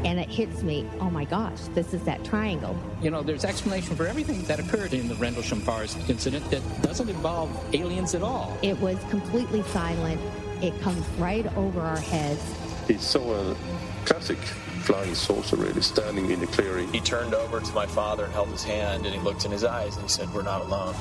and it hits me, oh my gosh, this is that triangle. You know, there's explanation for everything that occurred in the Randle incident that doesn't involve aliens at all. It was completely silent. It comes right over our heads. He saw a classic flying saucer really standing in the clearing. He turned over to my father and held his hand, and he looked in his eyes and he said, "We're not alone."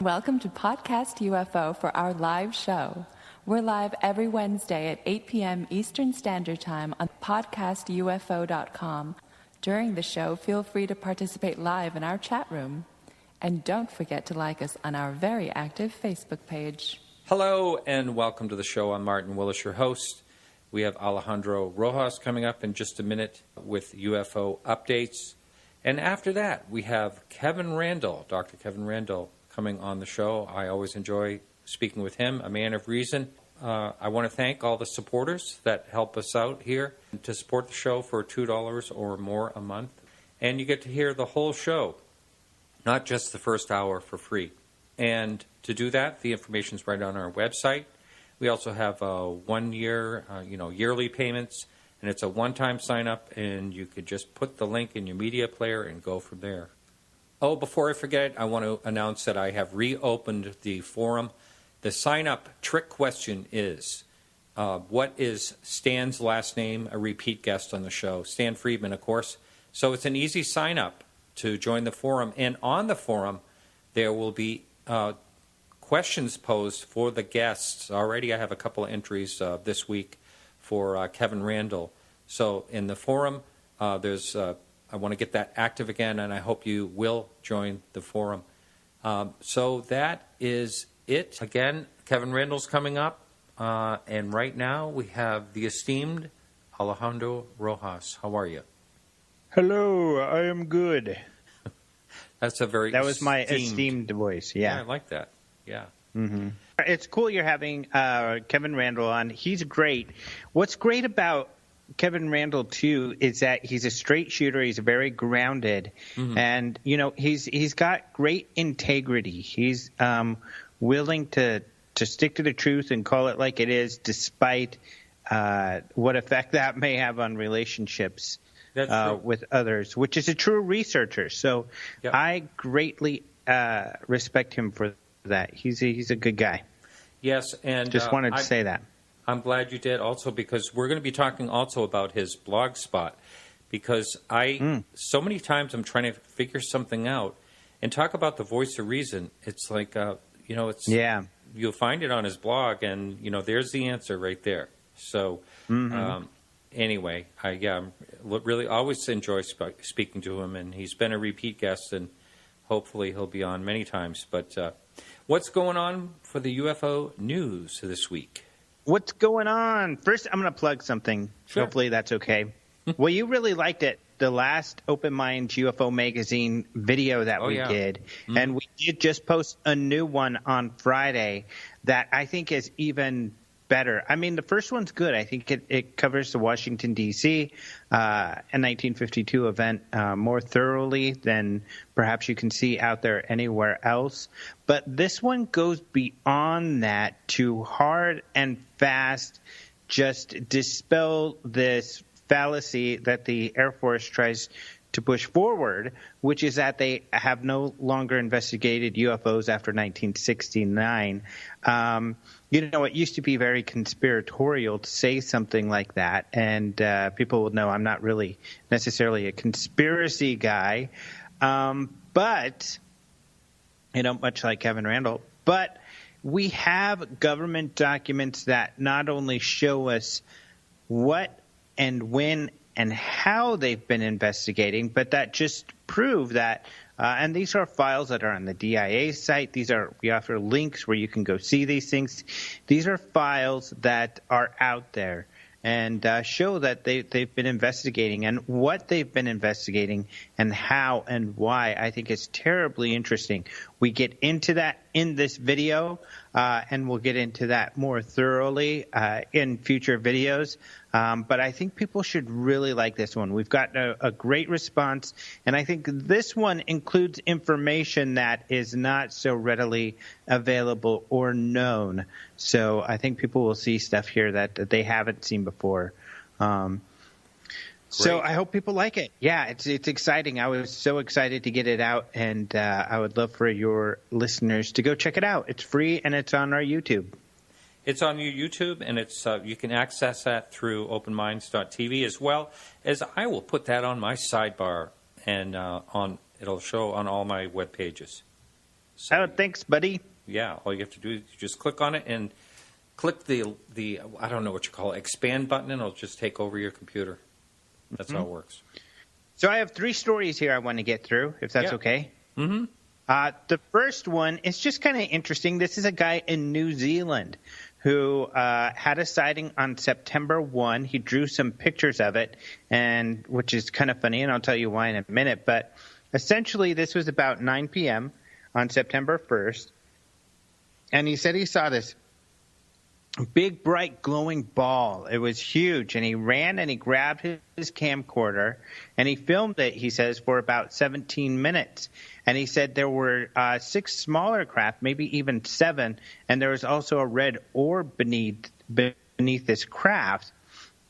Welcome to Podcast UFO for our live show. We're live every Wednesday at 8 p.m. Eastern Standard Time on podcastufo.com. During the show, feel free to participate live in our chat room. And don't forget to like us on our very active Facebook page. Hello and welcome to the show. I'm Martin Willis, your host. We have Alejandro Rojas coming up in just a minute with UFO updates. And after that, we have Kevin Randle, Dr. Kevin Randle, coming on the show. I always enjoy speaking with him, a man of reason. I want to thank all the supporters that help us out here to support the show for $2 or more a month. And you get to hear the whole show, not just the first hour, for free. And to do that, the information's right on our website. We also have a 1 year, yearly payments, and it's a one-time sign-up, and you could just put the link in your media player and go from there. Oh, before I forget, I want to announce that I have reopened the forum. The sign-up trick question is, what is Stan's last name, a repeat guest on the show? Stan Friedman, of course. So it's an easy sign-up to join the forum. And on the forum, there will be questions posed for the guests. Already I have a couple of entries this week for Kevin Randle. So in the forum, I want to get that active again, and I hope you will join the forum. So that is it. Again, Kevin Randle's coming up, and right now we have the esteemed Alejandro Rojas. How are you? Hello, I am good. That was my esteemed voice. Yeah, I like that. Yeah. Mm-hmm. It's cool you're having Kevin Randle on. He's great. What's great about Kevin Randle, too, is that he's a straight shooter. He's very grounded. Mm-hmm. And, he's got great integrity. He's willing to stick to the truth and call it like it is, despite what effect that may have on relationships with others, which is a true researcher. So yep. I greatly respect him for that. He's a good guy. Yes, and just wanted to say that. I'm glad you did also, because we're going to be talking also about his blog spot, because so many times I'm trying to figure something out and talk about the voice of reason. It's like, you'll find it on his blog, and, there's the answer right there. So anyway, I really always enjoy speaking to him, and he's been a repeat guest, and hopefully he'll be on many times. But what's going on for the UFO news this week? What's going on? First, I'm going to plug something. Sure. Hopefully that's okay. Well, you really liked it, the last Open Minds UFO Magazine video that we did. Mm-hmm. And we did just post a new one on Friday that I think is even better. I mean, the first one's good. I think it covers the Washington, D.C. And 1952 event more thoroughly than perhaps you can see out there anywhere else. But this one goes beyond that to hard and fast just dispel this fallacy that the Air Force tries to push forward, which is that they have no longer investigated UFOs after 1969. It used to be very conspiratorial to say something like that, and people will know I'm not really necessarily a conspiracy guy, but, much like Kevin Randle, but we have government documents that not only show us what and when and how they've been investigating, but that just prove that, and these are files that are on the DIA site. We offer links where you can go see these things. These are files that are out there and show that they've been investigating, and what they've been investigating and how and why I think is terribly interesting. We get into that in this video, and we'll get into that more thoroughly in future videos. But I think people should really like this one. We've got a great response, and I think this one includes information that is not so readily available or known. So I think people will see stuff here that they haven't seen before. So I hope people like it. Yeah, it's exciting. I was so excited to get it out, and I would love for your listeners to go check it out. It's free, and it's on our YouTube. It's on your YouTube, and it's you can access that through openminds.tv, as well as I will put that on my sidebar, and it'll show on all my web pages. So, thanks, buddy. Yeah, all you have to do is just click on it and click the I don't know what you call it, expand button, and it'll just take over your computer. That's how it works. So I have 3 stories here I want to get through, if that's okay. Mm-hmm. The first one is just kind of interesting. This is a guy in New Zealand who had a sighting on September 1. He drew some pictures of it, and which is kind of funny, and I'll tell you why in a minute. But essentially, this was about 9 p.m. on September 1st, and he said he saw this big, bright, glowing ball. It was huge, and he ran and he grabbed his camcorder, and he filmed it, he says, for about 17 minutes. And he said there were 6 smaller craft, maybe even 7, and there was also a red orb beneath this craft,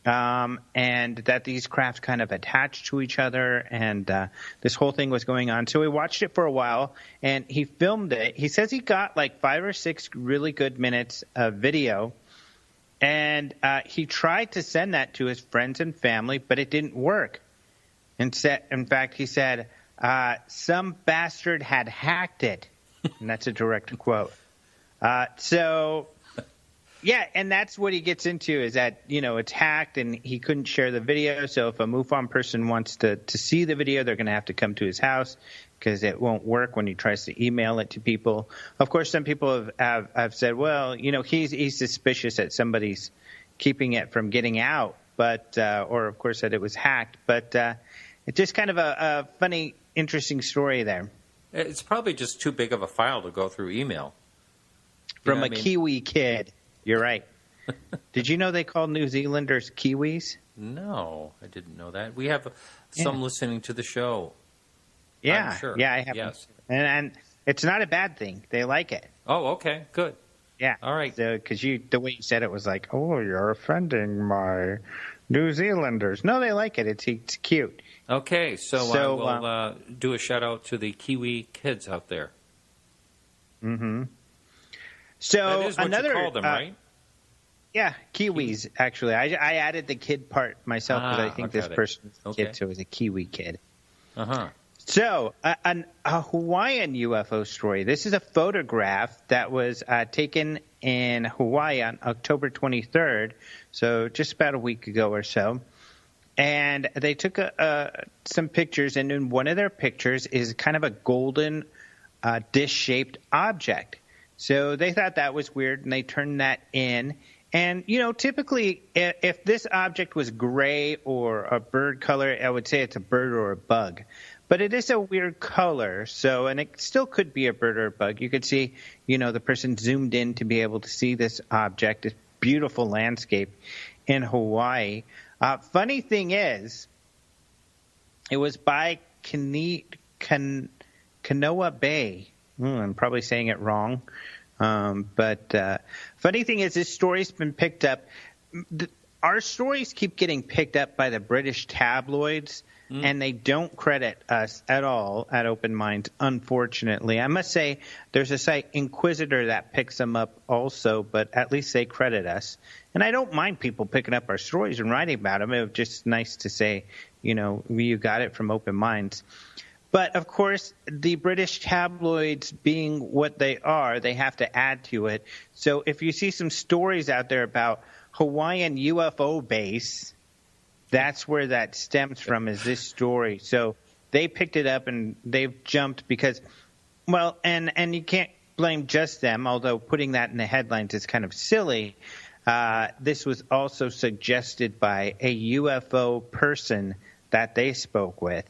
and that these crafts kind of attached to each other, and this whole thing was going on. So he watched it for a while, and he filmed it. He says he got like 5 or 6 really good minutes of video, and he tried to send that to his friends and family, but it didn't work. In fact, he said, some bastard had hacked it, and that's a direct quote. Yeah, and that's what he gets into is that, it's hacked and he couldn't share the video. So if a MUFON person wants to see the video, they're going to have to come to his house because it won't work when he tries to email it to people. Of course, some people have said, well, he's suspicious that somebody's keeping it from getting out, but or, of course, that it was hacked. But it's just kind of a funny, interesting story there. It's probably just too big of a file to go through email. From a Kiwi kid. You're right. Did you know they call New Zealanders Kiwis? No, I didn't know that. We have some listening to the show. Yeah, I'm sure. Yeah, I have. Yes. And it's not a bad thing. They like it. Oh, okay, good. Yeah. All right. Because the way you said it was like, oh, you're offending my New Zealanders. No, they like it. It's cute. Okay, so I will do a shout-out to the Kiwi kids out there. Mm-hmm. So that is what you call them, right? Yeah, Kiwis, actually. I added the kid part myself because I think this person's a kid, so it was a Kiwi kid. Uh-huh. So a Hawaiian UFO story. This is a photograph that was taken in Hawaii on October 23rd, so just about a week ago or so. And they took some pictures, and in one of their pictures is kind of a golden dish-shaped object. So they thought that was weird, and they turned that in. And, typically, if this object was gray or a bird color, I would say it's a bird or a bug. But it is a weird color, and it still could be a bird or a bug. You could see, the person zoomed in to be able to see this object, this beautiful landscape in Hawaii. Funny thing is, it was by Kanoa Bay. I'm probably saying it wrong. But funny thing is, this story's been picked up. Our stories keep getting picked up by the British tabloids, and they don't credit us at all at Open Minds, unfortunately. I must say there's a site, Inquisitor, that picks them up also, but at least they credit us. And I don't mind people picking up our stories and writing about them. It was just nice to say, you got it from Open Minds. But, of course, the British tabloids being what they are, they have to add to it. So if you see some stories out there about Hawaiian UFO base, that's where that stems from, is this story. So they picked it up and they've jumped because, well, and you can't blame just them, although putting that in the headlines is kind of silly. This was also suggested by a UFO person that they spoke with.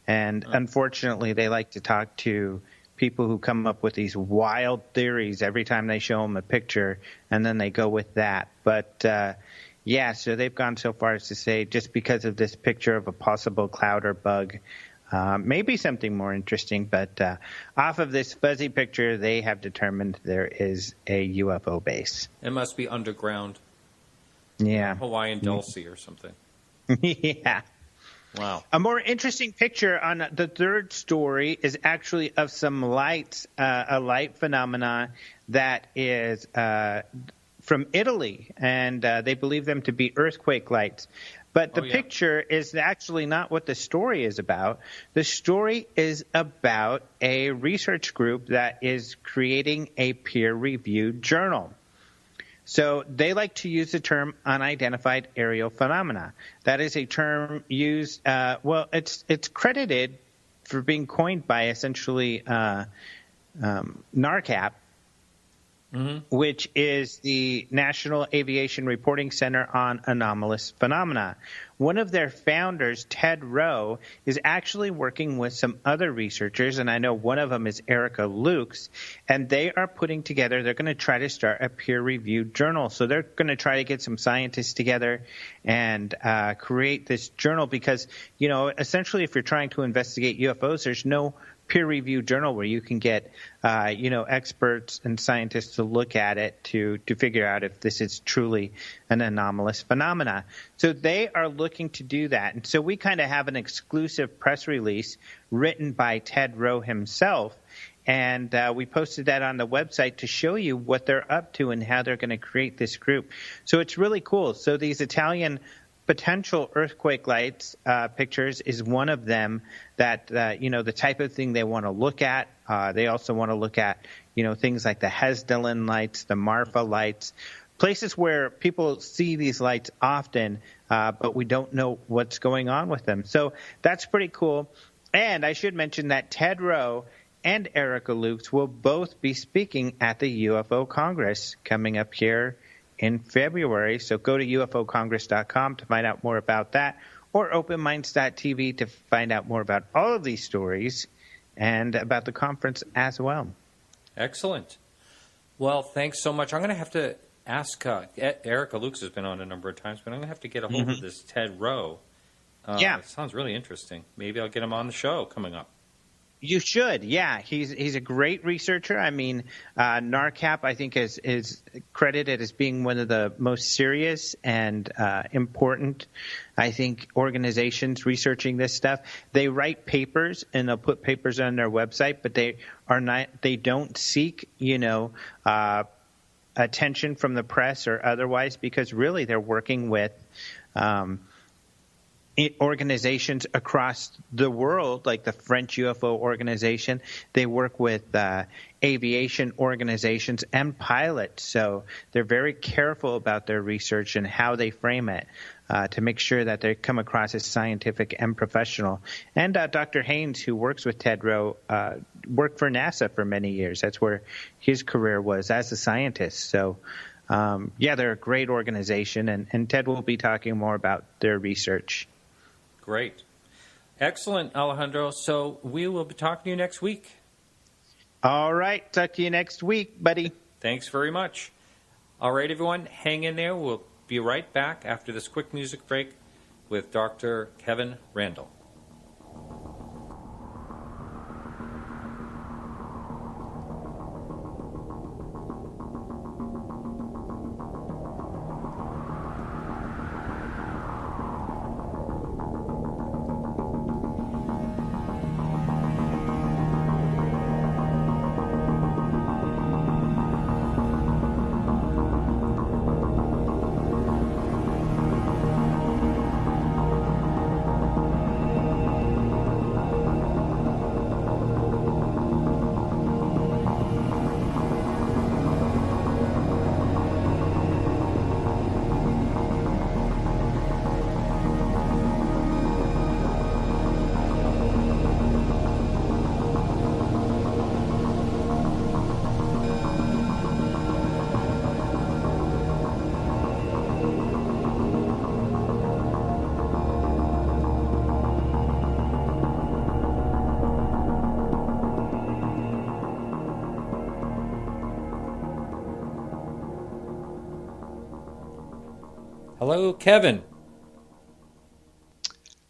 And unfortunately, they like to talk to people who come up with these wild theories every time they show them a picture, and then they go with that. But yeah, so they've gone so far as to say just because of this picture of a possible cloud or bug, maybe something more interesting. But off of this fuzzy picture, they have determined there is a UFO base. It must be underground. Yeah. Hawaiian Dulce or something. Yeah. Wow. A more interesting picture on the third story is actually of some lights, a light phenomena that is from Italy, and they believe them to be earthquake lights. But the picture is actually not what the story is about. The story is about a research group that is creating a peer-reviewed journal. So they like to use the term unidentified aerial phenomena. That is a term used, it's credited for being coined by essentially NARCAP, which is the National Aviation Reporting Center on Anomalous Phenomena. One of their founders, Ted Rowe, is actually working with some other researchers, and I know one of them is Erica Lukes, and they are putting together, they're going to try to start a peer-reviewed journal. So they're going to try to get some scientists together and create this journal because, you know, essentially if you're trying to investigate UFOs, there's no peer-reviewed journal where you can get, experts and scientists to look at it to figure out if this is truly an anomalous phenomena. So they are looking to do that. And so we kind of have an exclusive press release written by Ted Rowe himself. And we posted that on the website to show you what they're up to and how they're going to create this group. So it's really cool. So these Italian potential earthquake lights pictures is one of them that, the type of thing they want to look at. They also want to look at, things like the Hesdelin lights, the Marfa lights, places where people see these lights often, but we don't know what's going on with them. So that's pretty cool. And I should mention that Ted Rowe and Erica Lukes will both be speaking at the UFO Congress coming up here in February. So go to ufocongress.com to find out more about that, or openminds.tv to find out more about all of these stories and about the conference as well. Excellent. Well, thanks so much. I'm going to have to ask, Erica Lukes has been on a number of times, but I'm going to have to get a hold of this Ted Rowe. It sounds really interesting. Maybe I'll get him on the show coming up. You should, yeah. He's a great researcher. I mean, NARCAP, I think, is credited as being one of the most serious and important, I think, organizations researching this stuff. They write papers, and they'll put papers on their website, but they don't seek, attention from the press or otherwise, because really they're working with organizations across the world, like the French UFO organization. They work with aviation organizations and pilots. So they're very careful about their research and how they frame it to make sure that they come across as scientific and professional. And Dr. Haynes, who works with Ted Rowe, worked for NASA for many years. That's where his career was as a scientist. So they're a great organization, and Ted will be talking more about their research. Great. Excellent, Alejandro. So we will be talking to you next week. All right. Talk to you next week, buddy. Thanks very much. All right, everyone. Hang in there. We'll be right back after this quick music break with Dr. Kevin Randle. Hello, Kevin.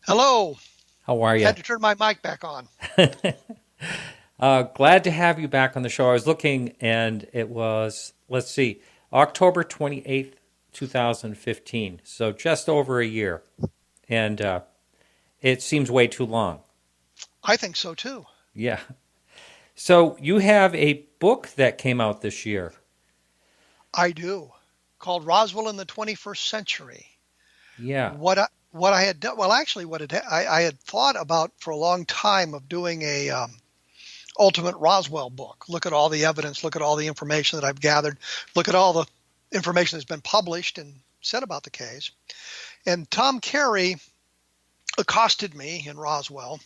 Hello. How are you? Had to turn my mic back on. Glad to have you back on the show. I was looking, and it was, let's see, October 28th, 2015. So just over a year. And it seems way too long. I think so, too. Yeah. So you have a book that came out this year. I do. Called Roswell in the 21st Century. Yeah. What I had done, well, actually, I had thought about for a long time of doing a ultimate Roswell book. Look at all the evidence, look at all the information that I've gathered, look at all the information that's been published and said about the case. And Tom Carey accosted me in Roswell.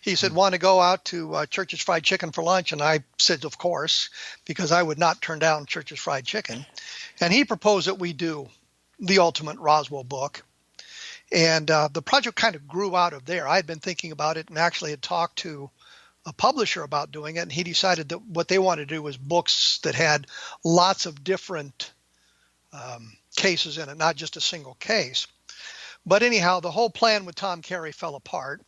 He said, want to go out to Church's Fried Chicken for lunch? And I said, of course, because I would not turn down Church's Fried Chicken. And he proposed that we do the ultimate Roswell book. And the project kind of grew out of there. I had been thinking about it and actually had talked to a publisher about doing it. And he decided that what they wanted to do was books that had lots of different cases in it, not just a single case. But anyhow, the whole plan with Tom Carey fell apart.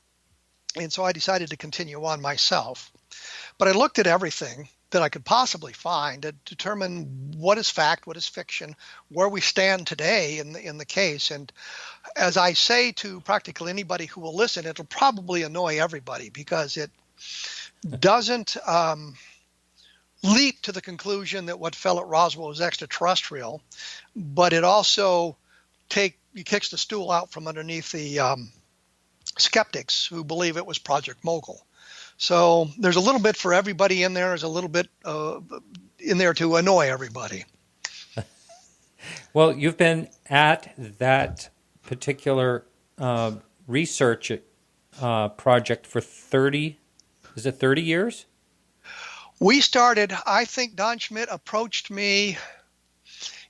And so I decided to continue on myself. But I looked at everything that I could possibly find to determine what is fact, what is fiction, where we stand today in the case. And as I say to practically anybody who will listen, it'll probably annoy everybody because it doesn't leap to the conclusion that what fell at Roswell was extraterrestrial, but it also kicks the stool out from underneath the skeptics who believe it was Project Mogul. So there's a little bit for everybody in there. There's a little bit in there to annoy everybody. Well, you've been at that particular research project for 30 years? We started, I think Don Schmidt approached me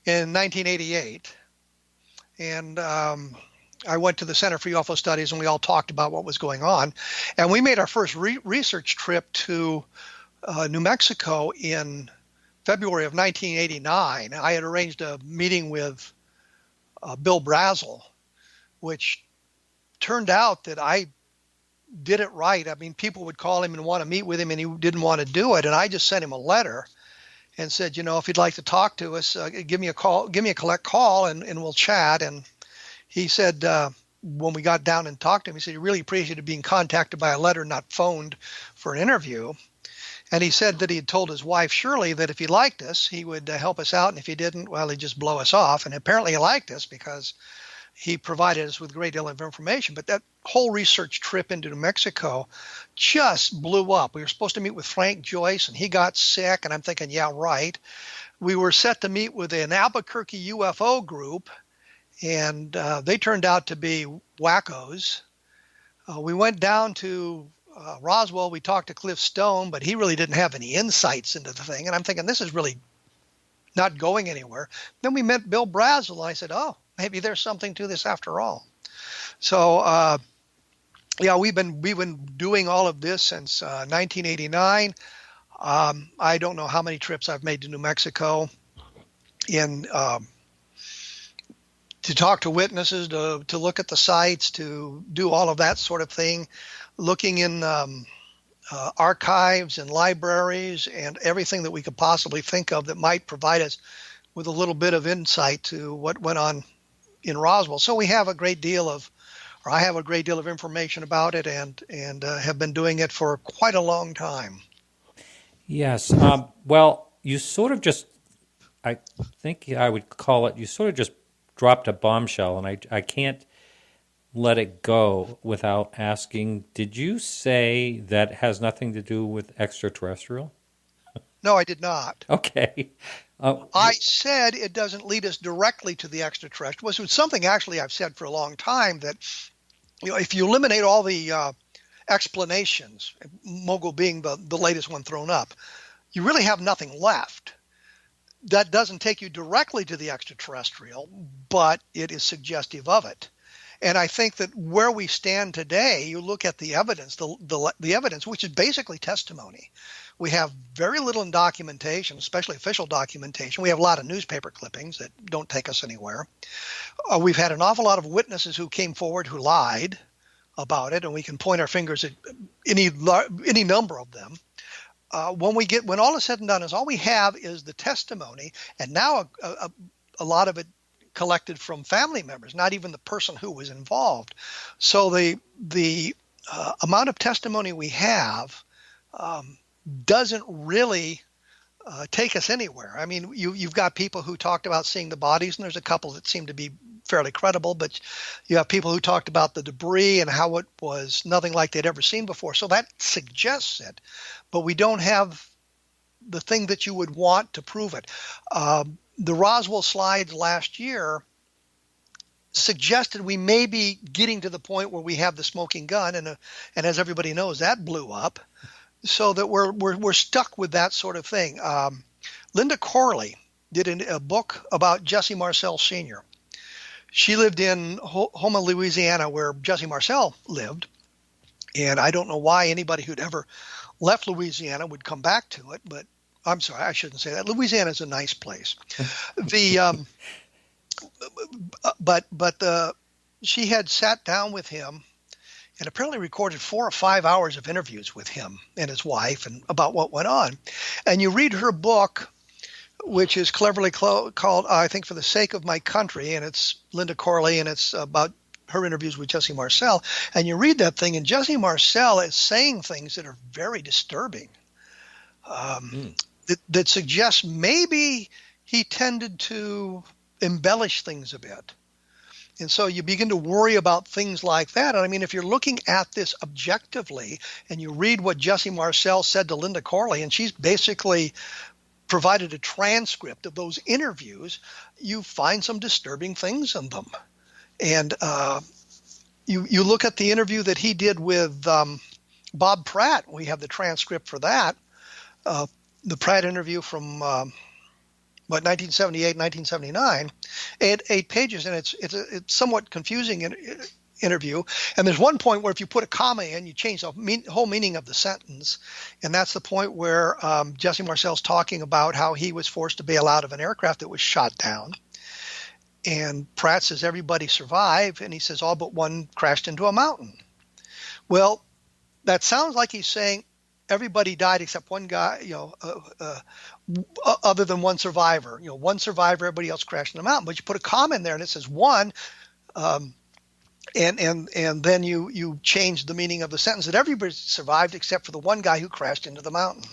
in 1988. And I went to the Center for UFO Studies, and we all talked about what was going on. And we made our first research trip to New Mexico in February of 1989. I had arranged a meeting with Bill Brazel, which turned out that I did it right. I mean, people would call him and want to meet with him, and he didn't want to do it. And I just sent him a letter and said, if you'd like to talk to us, give me a collect call, and we'll chat. And he said, when we got down and talked to him, he said he really appreciated being contacted by a letter, not phoned for an interview. And he said that he had told his wife, Shirley, that if he liked us, he would help us out. And if he didn't, well, he'd just blow us off. And apparently he liked us because he provided us with a great deal of information. But that whole research trip into New Mexico just blew up. We were supposed to meet with Frank Joyce, and he got sick. And I'm thinking, yeah, right. We were set to meet with an Albuquerque UFO group, and they turned out to be wackos. We went down to Roswell. We talked to Cliff Stone, but he really didn't have any insights into the thing. And I'm thinking, this is really not going anywhere. Then we met Bill Brazel, and I said, oh, maybe there's something to this after all. So, yeah, we've been doing all of this since 1989. I don't know how many trips I've made to New Mexico to talk to witnesses, to look at the sites, to do all of that sort of thing, looking in archives and libraries and everything that we could possibly think of that might provide us with a little bit of insight to what went on in Roswell. So I have a great deal of information about it, and have been doing it for quite a long time. Yes. Well, you sort of just, I think I would call it, you sort of just dropped a bombshell, and I can't let it go without asking, did you say that has nothing to do with extraterrestrial? No, I did not. Okay. I said it doesn't lead us directly to the extraterrestrial. Which was something actually I've said for a long time, that if you eliminate all the explanations, Mogul being the latest one thrown up, you really have nothing left. That doesn't take you directly to the extraterrestrial, but it is suggestive of it. And I think that where we stand today, you look at the evidence, the evidence, which is basically testimony. We have very little in documentation, especially official documentation. We have a lot of newspaper clippings that don't take us anywhere. We've had an awful lot of witnesses who came forward who lied about it, and we can point our fingers at any number of them. When all is said and done, is all we have is the testimony, and now a lot of it collected from family members, not even the person who was involved. So the amount of testimony we have doesn't really take us anywhere. I mean, you've got people who talked about seeing the bodies, and there's a couple that seem to be fairly credible, but you have people who talked about the debris and how it was nothing like they'd ever seen before. So that suggests it, but we don't have the thing that you would want to prove it. The Roswell slides last year suggested we may be getting to the point where we have the smoking gun, and as everybody knows, that blew up. So that we're stuck with that sort of thing. Linda Corley did a book about Jesse Marcel Sr. She lived in Houma, Louisiana, where Jesse Marcel lived, and I don't know why anybody who'd ever left Louisiana would come back to it. But I'm sorry, I shouldn't say that. Louisiana is a nice place. She had sat down with him and apparently recorded 4 or 5 hours of interviews with him and his wife and about what went on. And you read her book, which is cleverly called, I think, For the Sake of My Country, and it's Linda Corley, and it's about her interviews with Jesse Marcel. And you read that thing, and Jesse Marcel is saying things that are very disturbing, that suggests maybe he tended to embellish things a bit. And so you begin to worry about things like that. And I mean, if you're looking at this objectively and you read what Jesse Marcel said to Linda Corley, and she's basically provided a transcript of those interviews, you find some disturbing things in them. And you look at the interview that he did with Bob Pratt. We have the transcript for that. The Pratt interview from 1978, 1979, 8 pages, and it's somewhat confusing interview. And there's one point where if you put a comma in, you change the whole meaning of the sentence, and that's the point where Jesse Marcel's talking about how he was forced to bail out of an aircraft that was shot down. And Pratt says everybody survived, and he says all but one crashed into a mountain. Well, that sounds like he's saying everybody died except one guy, other than one survivor. One survivor, everybody else crashed in the mountain. But you put a comma in there and it says one, and then you change the meaning of the sentence that everybody survived except for the one guy who crashed into the mountain.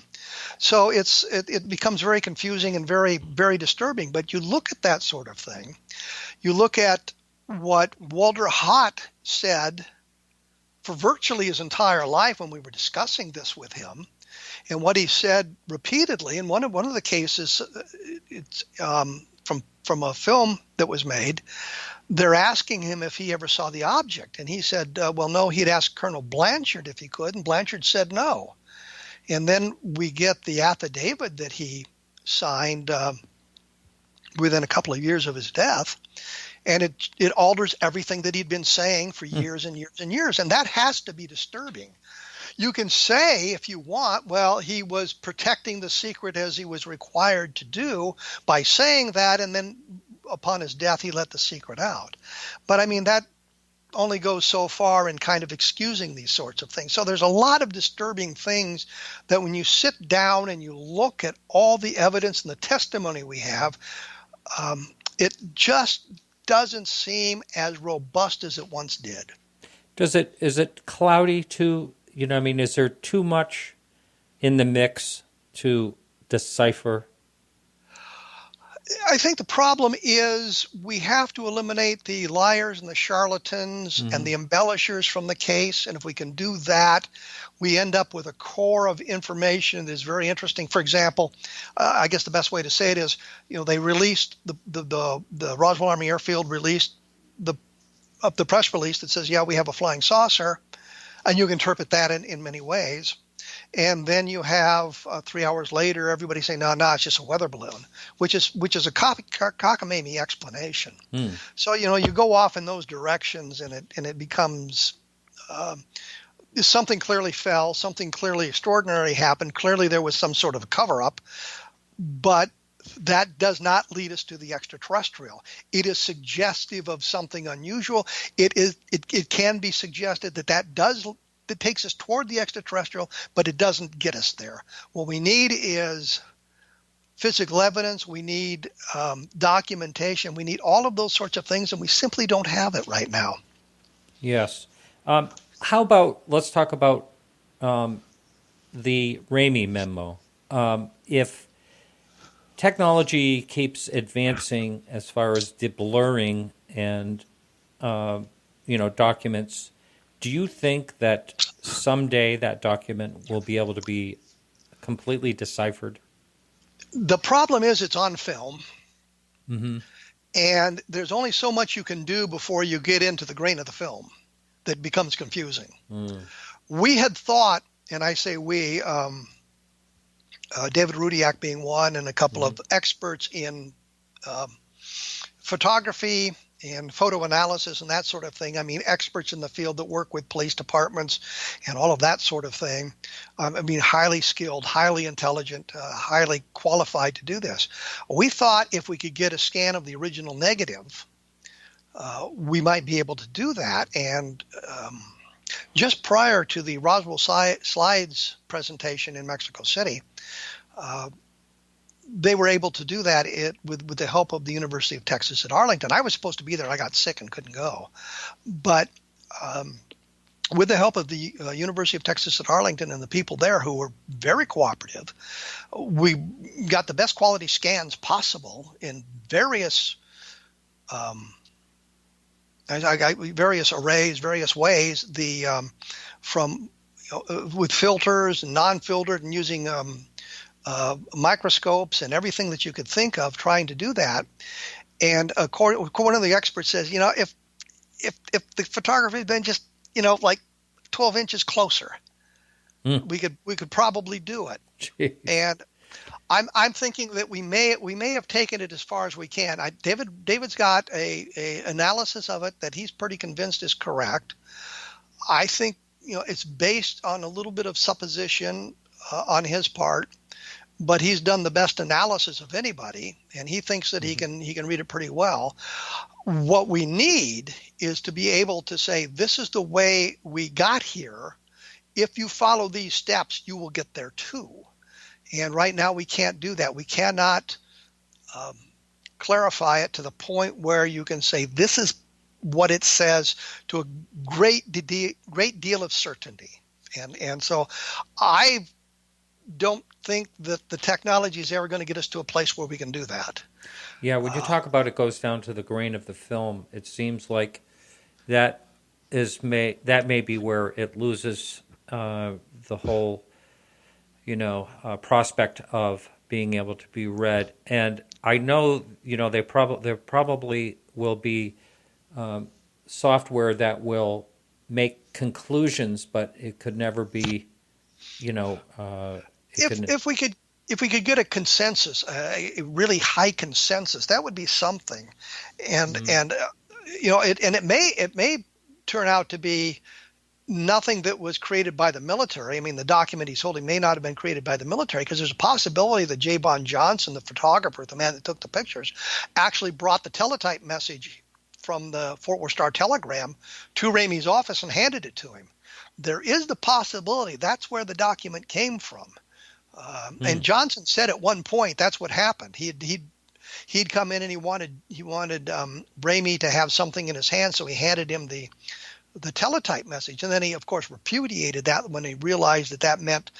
So it becomes very confusing and very, very disturbing. But you look at that sort of thing. You look at what Walter Hott said for virtually his entire life when we were discussing this with him, and what he said repeatedly. In one of the cases, it's from a film that was made. They're asking him if he ever saw the object, and he said, well, no. He'd asked Colonel Blanchard if he could, and Blanchard said no. And then we get the affidavit that he signed within a couple of years of his death. And it alters everything that he'd been saying for years and years and years. And that has to be disturbing. You can say, if you want, well, he was protecting the secret as he was required to do by saying that, and then upon his death, he let the secret out. But I mean, that only goes so far in kind of excusing these sorts of things. So there's a lot of disturbing things that when you sit down and you look at all the evidence and the testimony we have, it just doesn't seem as robust as it once did. Is it cloudy too? Is there too much in the mix to decipher? I think the problem is we have to eliminate the liars and the charlatans and the embellishers from the case. And if we can do that, we end up with a core of information that is very interesting. For example, I guess the best way to say it is, they released the Roswell Army Airfield released the press release that says, yeah, we have a flying saucer, and you can interpret that in many ways. And then you have 3 hours later, everybody saying, no, it's just a weather balloon, which is a cockamamie explanation. So, you go off in those directions and it becomes something clearly fell, something clearly extraordinary happened. Clearly there was some sort of a cover-up, but that does not lead us to the extraterrestrial. It is suggestive of something unusual. It can be suggested that takes us toward the extraterrestrial, but it doesn't get us there. What we need is physical evidence. We need documentation. We need all of those sorts of things, and we simply don't have it right now. Yes. How about, let's talk about the Ramey memo. If technology keeps advancing as far as deblurring and, documents, do you think that someday that document will be able to be completely deciphered? The problem is it's on film. Mm-hmm. And there's only so much you can do before you get into the grain of the film that becomes confusing. We had thought, and I say we, David Rudiak being one, and a couple of experts in photography and photo analysis and that sort of thing. I mean, experts in the field that work with police departments and all of that sort of thing. Highly skilled, highly intelligent, highly qualified to do this. We thought if we could get a scan of the original negative, we might be able to do that. And just prior to the Roswell slides presentation in Mexico City, they were able to do that with the help of the University of Texas at Arlington. I was supposed to be there. I got sick and couldn't go. But with the help of the University of Texas at Arlington and the people there who were very cooperative, we got the best quality scans possible in various arrays, various ways. With filters and non-filtered and using microscopes and everything that you could think of, trying to do that. And one of the experts says, if the photography had been just like 12 inches closer, we could probably do it. Jeez. And I'm thinking that we may have taken it as far as we can. David's got a analysis of it that he's pretty convinced is correct. I think it's based on a little bit of supposition on his part, but he's done the best analysis of anybody, and he thinks that he can read it pretty well. What we need is to be able to say, this is the way we got here. If you follow these steps, you will get there too. And right now we can't do that. We cannot clarify it to the point where you can say, this is what it says to a great deal of certainty. And so I don't think that the technology is ever going to get us to a place where we can do that. Yeah, when you talk about it goes down to the grain of the film, it seems like that may be where it loses the whole prospect of being able to be read. And I know there probably will be software that will make conclusions, but it could never be if we could get a consensus, a really high consensus, that would be something. And it may turn out to be nothing that was created by the military. I mean, the document he's holding may not have been created by the military, because there's a possibility that J. Bond Johnson, the photographer, the man that took the pictures, actually brought the teletype message from the Fort Worth Star Telegram to Ramey's office and handed it to him. There is the possibility that's where the document came from. And Johnson said at one point that's what happened. He'd come in and he wanted Ramey to have something in his hand, so he handed him the teletype message, and then he of course repudiated that when he realized that meant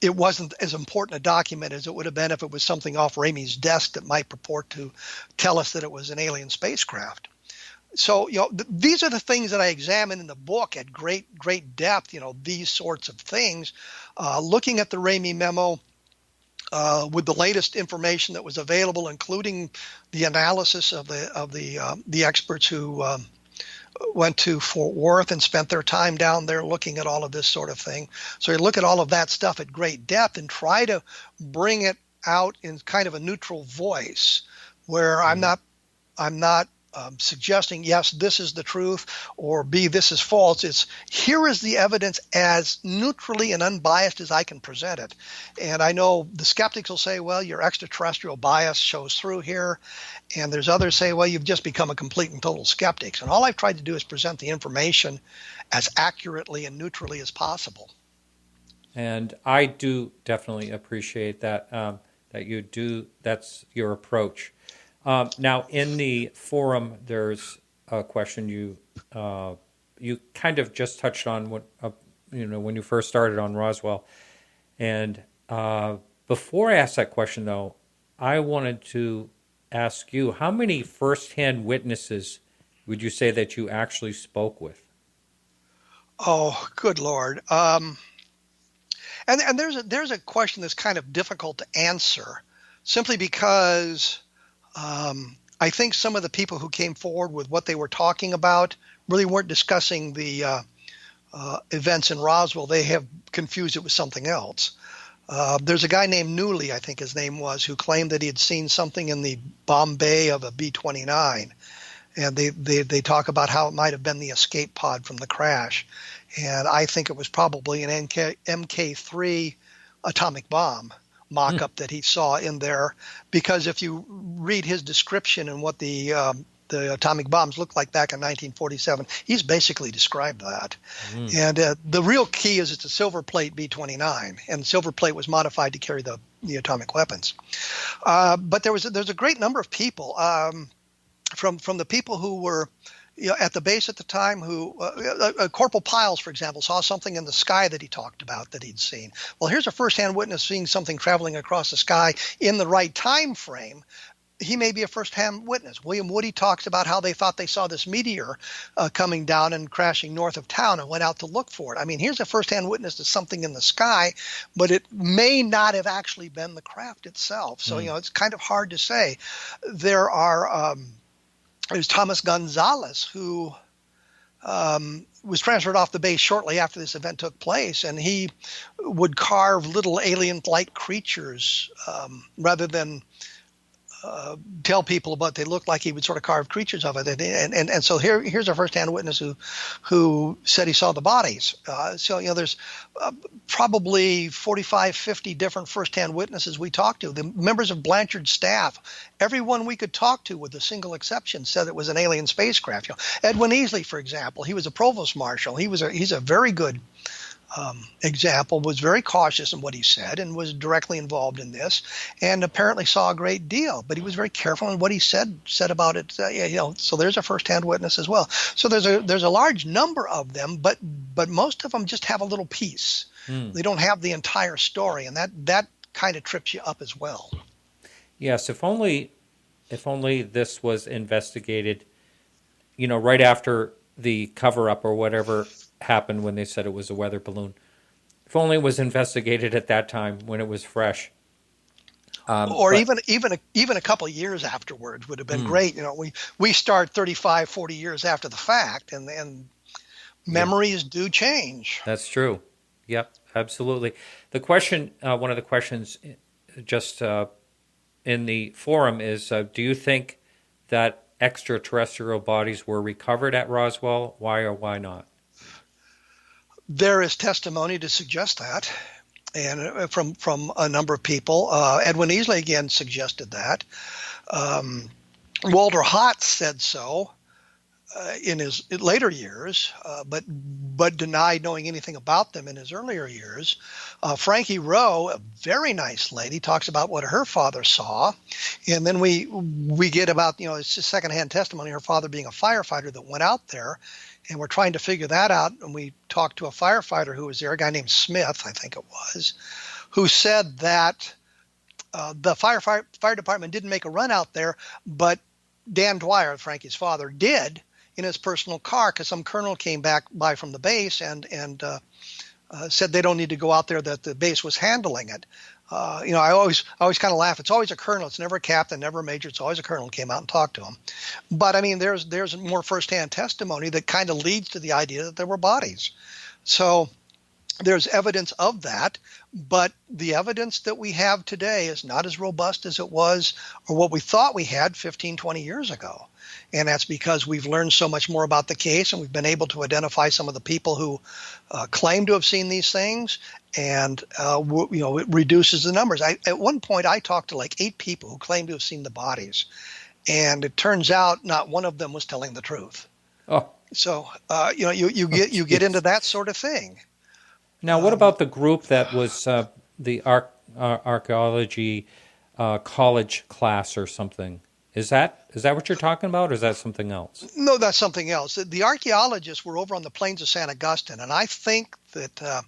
it wasn't as important a document as it would have been if it was something off Ramey's desk that might purport to tell us that it was an alien spacecraft. So these are the things that I examine in the book at great depth. These sorts of things, looking at the Ramey memo with the latest information that was available, including the analysis of the experts who went to Fort Worth and spent their time down there looking at all of this sort of thing. So you look at all of that stuff at great depth and try to bring it out in kind of a neutral voice, where I'm not suggesting, yes, this is the truth, or B, this is false. It's, here is the evidence as neutrally and unbiased as I can present it. And I know the skeptics will say, well, your extraterrestrial bias shows through here. And there's others say, well, you've just become a complete and total skeptic. And all I've tried to do is present the information as accurately and neutrally as possible. And I do definitely appreciate that, that you do, that's your approach. Now, in the forum, there's a question you kind of just touched on when you first started on Roswell. And before I ask that question, though, I wanted to ask you, how many firsthand witnesses would you say that you actually spoke with? Oh, good Lord. And there's a question that's kind of difficult to answer, simply because I think some of the people who came forward with what they were talking about really weren't discussing the events in Roswell. They have confused it with something else. There's a guy named Newley, I think his name was, who claimed that he had seen something in the bomb bay of a B-29. And they talk about how it might have been the escape pod from the crash. And I think it was probably an MK3 atomic bomb mock-up that he saw in there, because if you read his description and what the atomic bombs looked like back in 1947, he's basically described that. And the real key is it's a silver plate B-29, and silver plate was modified to carry the atomic weapons. But there's a great number of people from the people who were at the base at the time, who Corporal Piles, for example, saw something in the sky that he talked about that he'd seen. Well, here's a first-hand witness seeing something traveling across the sky in the right time frame. He may be a first-hand witness. William Woody talks about how they thought they saw this meteor coming down and crashing north of town and went out to look for it. I mean, here's a first-hand witness to something in the sky, but it may not have actually been the craft itself. So, it's kind of hard to say. There's Thomas Gonzalez, who was transferred off the base shortly after this event took place, and he would carve little alien-like creatures rather than tell people what they looked like. He would sort of carve creatures of it, and so here's a first-hand witness who said he saw the bodies. So there's probably 45, 50 different first-hand witnesses we talked to. The members of Blanchard's staff, everyone we could talk to, with a single exception, said it was an alien spacecraft. Edwin Easley, for example, he was a provost marshal. He's a very good example, was very cautious in what he said and was directly involved in this, and apparently saw a great deal, but he was very careful in what he said about it. So there's a first-hand witness as well. So there's a large number of them, but most of them just have a little piece. They don't have the entire story, and that kind of trips you up as well. Yes, if only this was investigated, right after the cover-up or whatever happened when they said it was a weather balloon. If only it was investigated at that time when it was fresh. Even a couple of years afterwards would have been great. We start 35, 40 years after the fact, and memories do change. That's true. Yep, absolutely. The question, one of the questions just in the forum is, do you think that extraterrestrial bodies were recovered at Roswell? Why or why not? There is testimony to suggest that, and from a number of people. Edwin Easley again suggested that. Walter Hotz said so in his later years, but denied knowing anything about them in his earlier years. Frankie Rowe, a very nice lady, talks about what her father saw, and then we get about it's just secondhand testimony. Her father being a firefighter that went out there. And we're trying to figure that out. And we talked to a firefighter who was there, a guy named Smith, I think it was, who said that the fire department didn't make a run out there, but Dan Dwyer, Frankie's father, did in his personal car, because some colonel came by from the base and said they don't need to go out there, that the base was handling it. I always kind of laugh. It's always a colonel. It's never a captain, never a major. It's always a colonel who came out and talked to him. But I mean, there's more firsthand testimony that kind of leads to the idea that there were bodies. So there's evidence of that, but the evidence that we have today is not as robust as it was or what we thought we had 15, 20 years ago. And that's because we've learned so much more about the case, and we've been able to identify some of the people who claim to have seen these things, and it reduces the numbers. At one point, I talked to like 8 people who claimed to have seen the bodies, and it turns out not one of them was telling the truth. Oh, so you get into that sort of thing. Now, what about the group that was the archaeology college class or something? Is that what you're talking about, or is that something else? No, that's something else. The archaeologists were over on the plains of San Augustine, and I think that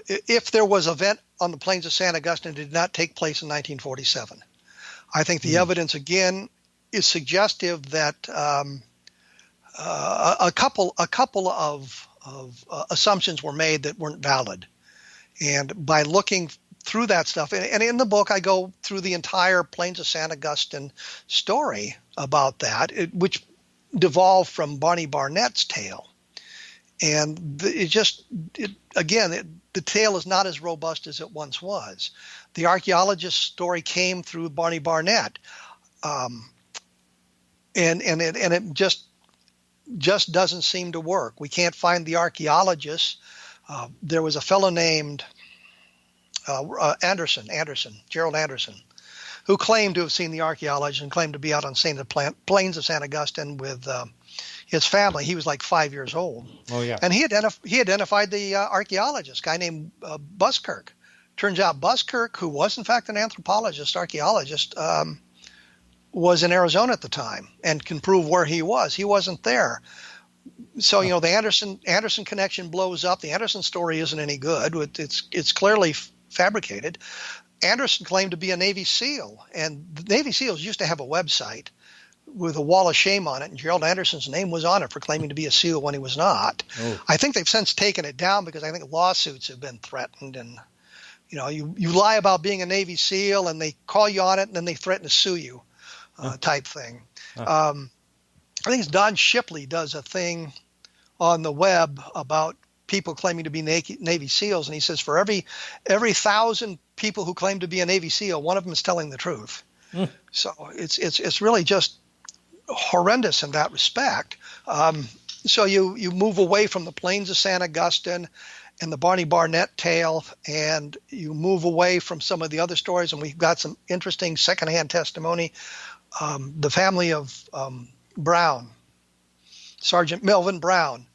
if there was an event on the plains of San Augustine, it did not take place in 1947. I think the evidence, again, is suggestive that a couple of assumptions were made that weren't valid. And by looking through that stuff, and in the book I go through the entire Plains of San Augustine story about that, which devolved from Barney Barnett's tale. And the tale is not as robust as it once was. The archaeologist's story came through Barney Barnett, and it just doesn't seem to work. We can't find the archaeologists. There was a fellow named Gerald Anderson, who claimed to have seen the archaeologist and claimed to be out on the plains of San Augustine with his family. He was like 5 years old. Oh, yeah. And he identified the archaeologist, a guy named Buskirk. Turns out Buskirk, who was in fact an archaeologist, was in Arizona at the time and can prove where he was. He wasn't there. So, the Anderson connection blows up. The Anderson story isn't any good. It's clearly fabricated. Anderson claimed to be a Navy SEAL, and the Navy SEALs used to have a website with a wall of shame on it, and Gerald Anderson's name was on it for claiming to be a SEAL when he was not. Oh. I think they've since taken it down because I think lawsuits have been threatened, and you lie about being a Navy SEAL and they call you on it and then they threaten to sue you, type thing. I think it's Don Shipley does a thing on the web about people claiming to be Navy SEALs, and he says for every 1,000 people who claim to be a Navy SEAL, one of them is telling the truth. So it's really just horrendous in that respect. So you move away from the plains of San Augustine and the Barney Barnett tale, and you move away from some of the other stories, and we've got some interesting secondhand testimony. The family of Brown, Sergeant Melvin Brown.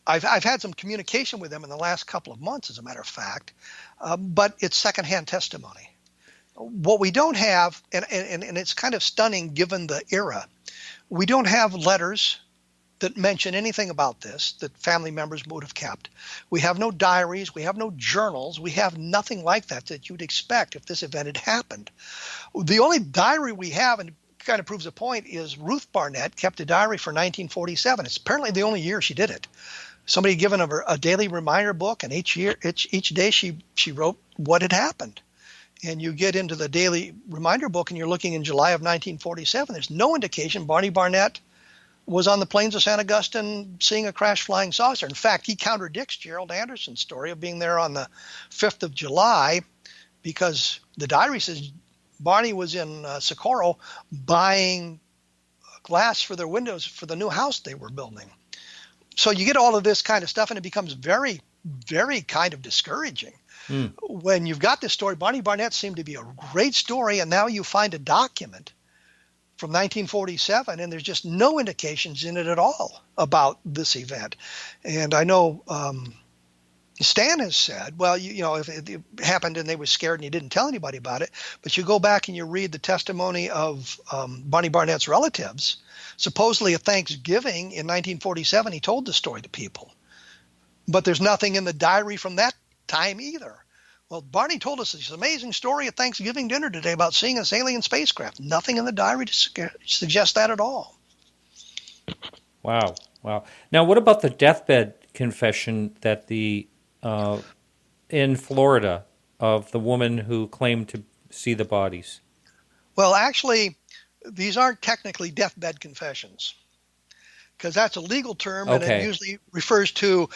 I've had some communication with them in the last couple of months, as a matter of fact, but it's secondhand testimony. What we don't have, and it's kind of stunning given the era, we don't have letters that mention anything about this that family members would have kept. We have no diaries. We have no journals. We have nothing like that you'd expect if this event had happened. The only diary we have, and kind of proves a point, is Ruth Barnett kept a diary for 1947. It's apparently the only year she did it. Somebody had given her a daily reminder book, and each day she wrote what had happened. And you get into the daily reminder book, and you're looking in July of 1947. There's no indication Barney Barnett was on the plains of San Augustine seeing a crash flying saucer. In fact, he contradicts Gerald Anderson's story of being there on the 5th of July because the diary says Barney was in Socorro buying glass for their windows for the new house they were building. So you get all of this kind of stuff, and it becomes very, very kind of discouraging. When you've got this story, Barney Barnett seemed to be a great story, and now you find a document from 1947, and there's just no indications in it at all about this event. And I know Stan has said, well, if it happened and they were scared and he didn't tell anybody about it, but you go back and you read the testimony of Barney Barnett's relatives. Supposedly at Thanksgiving in 1947, he told the story to people. But there's nothing in the diary from that time either. Well, Barney told us this amazing story at Thanksgiving dinner today about seeing this alien spacecraft. Nothing in the diary to suggest that at all. Wow. Now, what about the deathbed confession that in Florida of the woman who claimed to see the bodies? Well, actually, these aren't technically deathbed confessions, because that's a legal term, and it usually refers to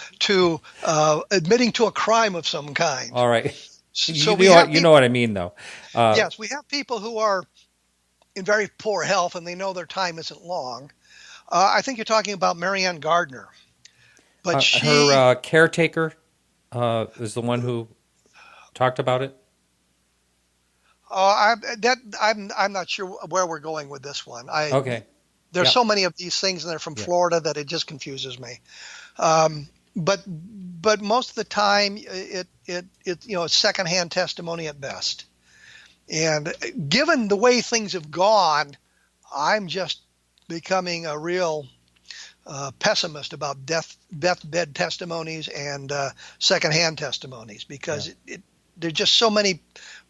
admitting to a crime of some kind. All right. So you know what I mean, though. Yes, we have people who are in very poor health, and they know their time isn't long. I think you're talking about Marianne Gardner. But her caretaker is the one who talked about it. I'm not sure where we're going with this one. There's so many of these things, and they're from Florida, that it just confuses me. But most of the time, it's secondhand testimony at best. And given the way things have gone, I'm just becoming a real pessimist about deathbed testimonies and secondhand testimonies, because there's just so many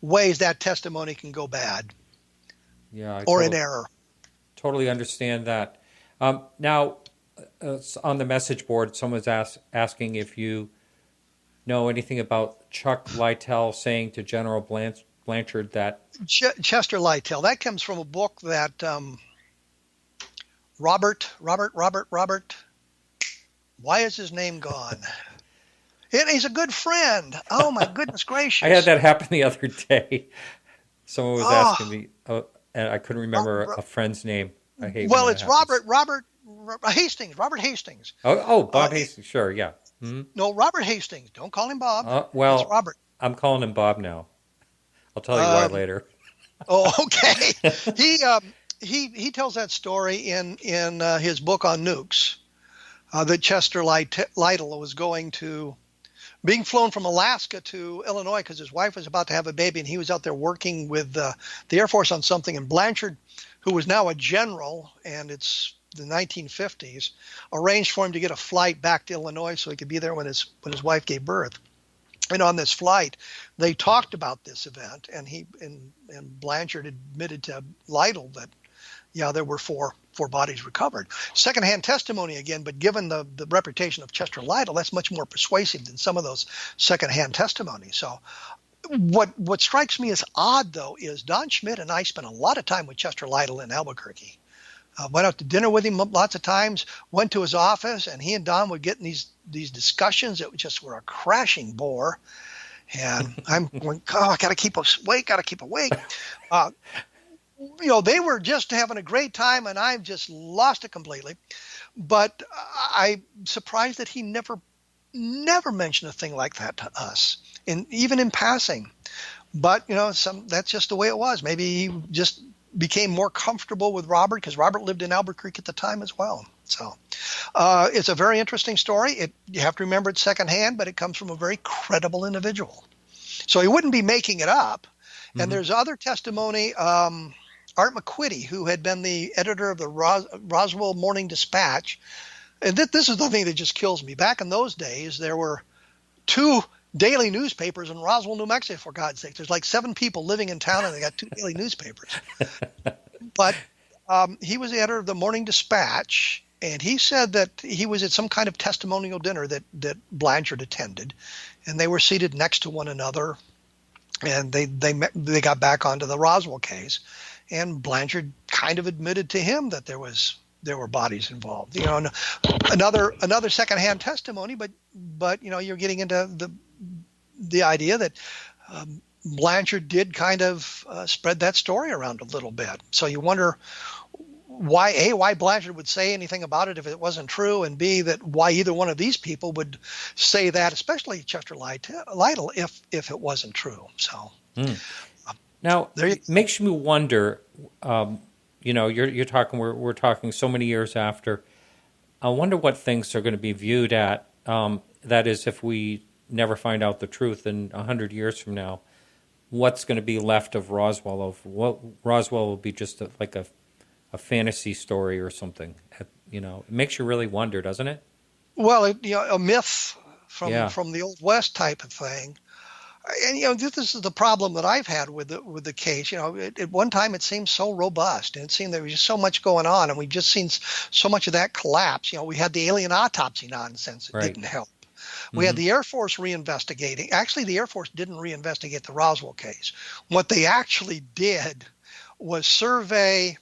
ways that testimony can go bad. In error. Totally understand that. Now, on the message board, someone's asking if you know anything about Chuck Littell saying to General Blanchard that... Chester Littell. That comes from a book that Robert, why is his name gone? He's a good friend. Oh, my goodness gracious. I had that happen the other day. Someone was asking me, and I couldn't remember a friend's name. I hate when that it's happens. Robert Hastings. Robert Hastings. Bob Hastings. Sure, yeah. Mm-hmm. No, Robert Hastings. Don't call him Bob. Well, it's Robert. I'm calling him Bob now. I'll tell you why later. Oh, okay. He tells that story in his book on nukes, that Chester Littell was being flown from Alaska to Illinois because his wife was about to have a baby, and he was out there working with the Air Force on something. And Blanchard, who was now a general, and it's the 1950s, arranged for him to get a flight back to Illinois so he could be there when his wife gave birth. And on this flight, they talked about this event, and Blanchard admitted to Littell that, there were four bodies recovered. Secondhand testimony again, but given the reputation of Chester Littell, that's much more persuasive than some of those secondhand testimonies. So what strikes me as odd, though, is Don Schmidt and I spent a lot of time with Chester Littell in Albuquerque. Went out to dinner with him lots of times, went to his office, and he and Don would get in these discussions that just were a crashing bore. And I'm going, I got to keep awake. They were just having a great time, and I've just lost it completely. But I'm surprised that he never mentioned a thing like that to us, and even in passing. But that's just the way it was. Maybe he just became more comfortable with Robert because Robert lived in Albuquerque at the time as well. So it's a very interesting story. You have to remember it's secondhand, but it comes from a very credible individual. So he wouldn't be making it up. Mm-hmm. And there's other testimony. Art McQuitty, who had been the editor of the Roswell Morning Dispatch. And this is the thing that just kills me. Back in those days, there were 2 daily newspapers in Roswell, New Mexico, for God's sake. There's like 7 people living in town, and they got 2 daily newspapers. But he was the editor of the Morning Dispatch, and he said that he was at some kind of testimonial dinner that Blanchard attended, and they were seated next to one another, and they got back onto the Roswell case. And Blanchard kind of admitted to him that there were bodies involved. Another secondhand testimony, but you're getting into the idea that Blanchard did kind of spread that story around a little bit. So you wonder why Blanchard would say anything about it if it wasn't true, and B, that why either one of these people would say that, especially Chester Littell, if it wasn't true. So. Now, it makes me wonder, you're talking, we're talking so many years after. I wonder what things are going to be viewed at, that is, if we never find out the truth in 100 years from now, what's going to be left of Roswell? Roswell will be just like a fantasy story or something. It makes you really wonder, doesn't it? Well, a myth from the Old West type of thing. And this is the problem that I've had with the case. At one time it seemed so robust, and it seemed there was just so much going on, and we've just seen so much of that collapse. We had the alien autopsy nonsense that didn't help. We had the Air Force reinvestigating. Actually, the Air Force didn't reinvestigate the Roswell case. What they actually did was survey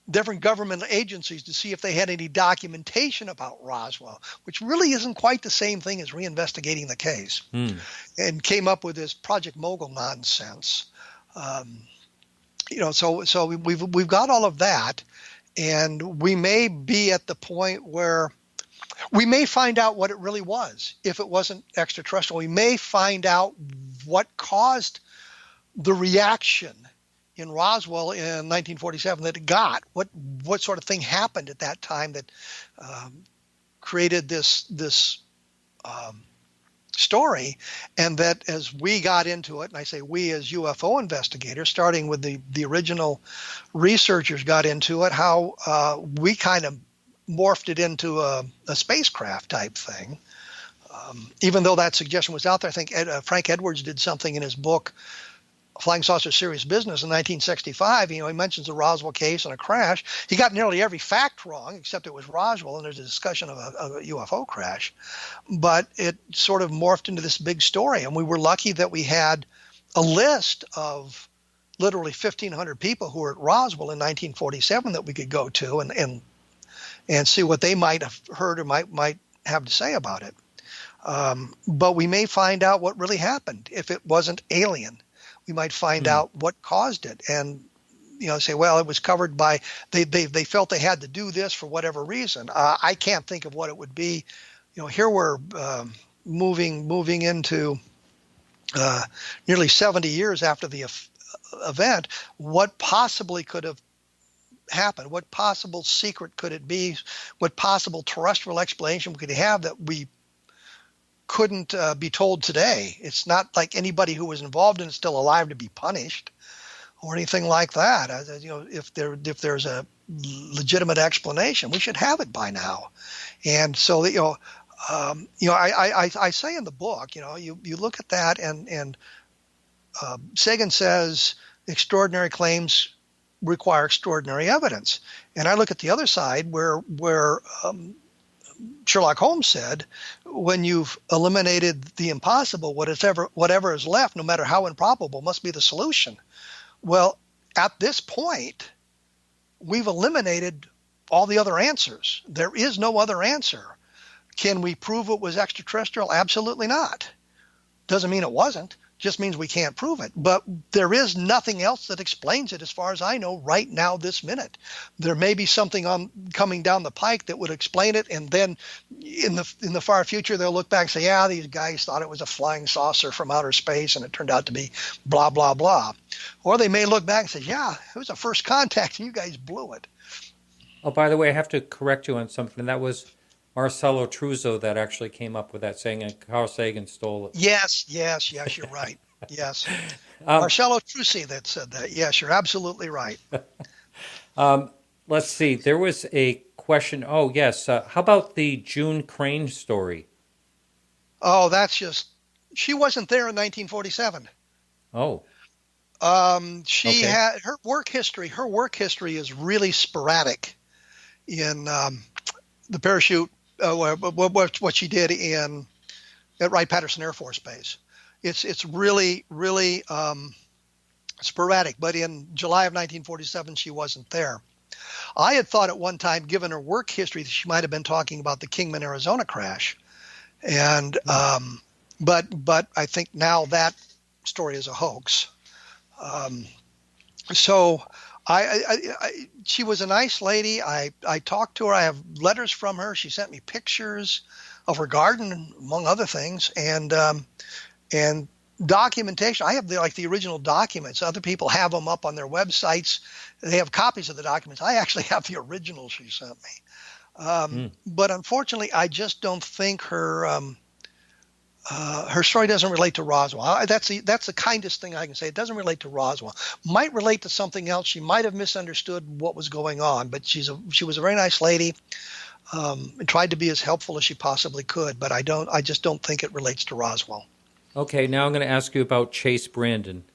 different government agencies to see if they had any documentation about Roswell, which really isn't quite the same thing as reinvestigating the case, and came up with this Project Mogul nonsense. So we've got all of that, and we may be at the point where we may find out what it really was. If it wasn't extraterrestrial, we may find out what caused the reaction in Roswell in 1947 that it got. What sort of thing happened at that time that created this story, and that as we got into it, and I say we as UFO investigators, starting with the original researchers got into it, how we kind of morphed it into a spacecraft type thing. Even though that suggestion was out there, I think Frank Edwards did something in his book, Flying Saucer Serious Business, in 1965. He mentions the Roswell case and a crash. He got nearly every fact wrong, except it was Roswell, and there's a discussion of a UFO crash. But it sort of morphed into this big story, and we were lucky that we had a list of literally 1,500 people who were at Roswell in 1947 that we could go to and see what they might have heard or might have to say about it. But we may find out what really happened if it wasn't alien. We might find out what caused it, and say, well, it was covered by they felt they had to do this for whatever reason. I can't think of what it would be. Here we're moving into nearly 70 years after the event. What possibly could have happened? What possible secret could it be? What possible terrestrial explanation could it have that we couldn't be told today? It's not like anybody who was involved in it is still alive to be punished or anything like that. If there's a legitimate explanation, we should have it by now. And so I say in the book, you look at that, and Sagan says extraordinary claims require extraordinary evidence, and I look at the other side where Sherlock Holmes said, when you've eliminated the impossible, whatever is left, no matter how improbable, must be the solution. Well, at this point, we've eliminated all the other answers. There is no other answer. Can we prove it was extraterrestrial? Absolutely not. Doesn't mean it wasn't. Just means we can't prove it. But there is nothing else that explains it as far as I know right now, this minute. There may be something coming down the pike that would explain it, and then in the far future they'll look back and say, yeah, these guys thought it was a flying saucer from outer space and it turned out to be blah, blah, blah. Or they may look back and say, yeah, it was a first contact and you guys blew it. Oh, by the way, I have to correct you on something. That was Marcelo Truzzo that actually came up with that saying, and Carl Sagan stole it. Yes, you're right. Yes. Marcelo Truzzi that said that. Yes, you're absolutely right. Let's see. There was a question. Oh, yes. How about the June Crane story? Oh, that's just, she wasn't there in 1947. Oh. She had her work history. Her work history is really sporadic in the parachute, what she did at Wright-Patterson Air Force Base. It's really, really sporadic. But in July of 1947, she wasn't there. I had thought at one time, given her work history, that she might have been talking about the Kingman, Arizona crash. And but I think now that story is a hoax. So she was a nice lady. I talked to her. I have letters from her. She sent me pictures of her garden, among other things, and documentation. I have the original documents. Other people have them up on their websites. They have copies of the documents. I actually have the original she sent me. But unfortunately, I just don't think her story doesn't relate to Roswell. That's the kindest thing I can say. It doesn't relate to Roswell. Might relate to something else. She might have misunderstood what was going on, but she was a very nice lady. And tried to be as helpful as she possibly could, but I just don't think it relates to Roswell. Okay, now I'm going to ask you about Chase Brandon.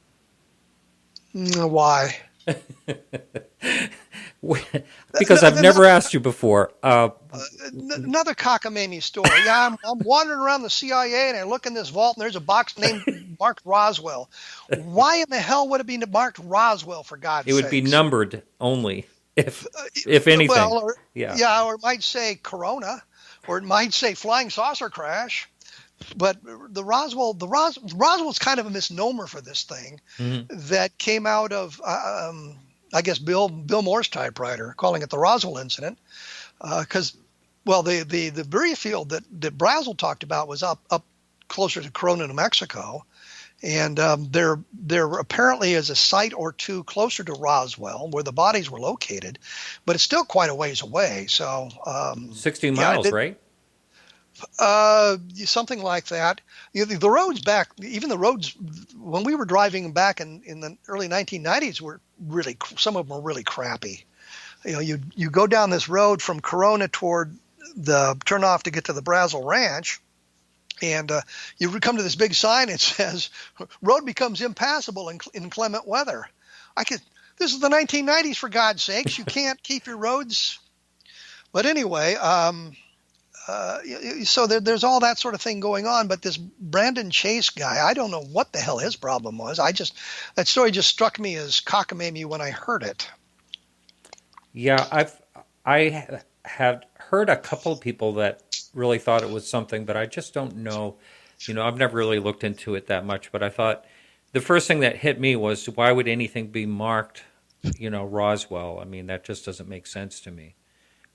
Why? Because I've never asked you before. Another cockamamie story. Yeah, I'm wandering around the CIA and I look in this vault and there's a box named marked Roswell. Why in the hell would it be marked Roswell, for God's sake? It would be numbered only, if anything. Well, or it might say Corona, or it might say flying saucer crash. But the Roswell's kind of a misnomer for this thing that came out of, I guess, Bill Moore's typewriter, calling it the Roswell incident, because the debris field that Brazel talked about was up closer to Corona, New Mexico, and there apparently is a site or two closer to Roswell where the bodies were located, but it's still quite a ways away. So 60 miles, right? Something like that. The roads back, even the roads when we were driving back in the early 1990s, some of them were really crappy. You go down this road from Corona toward the turnoff to get to the Brazel Ranch, and you come to this big sign. It says, "Road becomes impassable in inclement weather." This is the 1990s, for God's sakes. You can't keep your roads. But anyway, so there's all that sort of thing going on. But this Brandon Chase guy, I don't know what the hell his problem was. That story just struck me as cockamamie when I heard it. Yeah, I had heard a couple of people that really thought it was something, but I just don't know. I've never really looked into it that much, but I thought the first thing that hit me was, why would anything be marked, Roswell? I mean, that just doesn't make sense to me.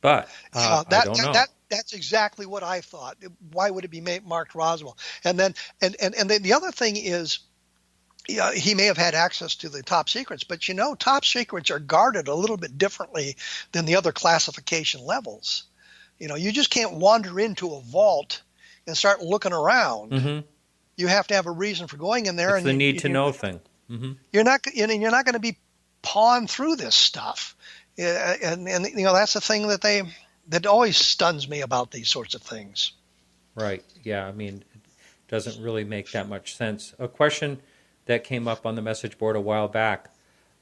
But I don't know. That's exactly what I thought. Why would it be marked Roswell? And then the other thing is, he may have had access to the top secrets, but top secrets are guarded a little bit differently than the other classification levels. You just can't wander into a vault and start looking around. Mm-hmm. You have to have a reason for going in there. It's the need to know thing. Mm-hmm. You're not going to be pawing through this stuff. And that's the thing that always stuns me about these sorts of things. Right. Yeah. I mean, it doesn't really make that much sense. A question that came up on the message board a while back.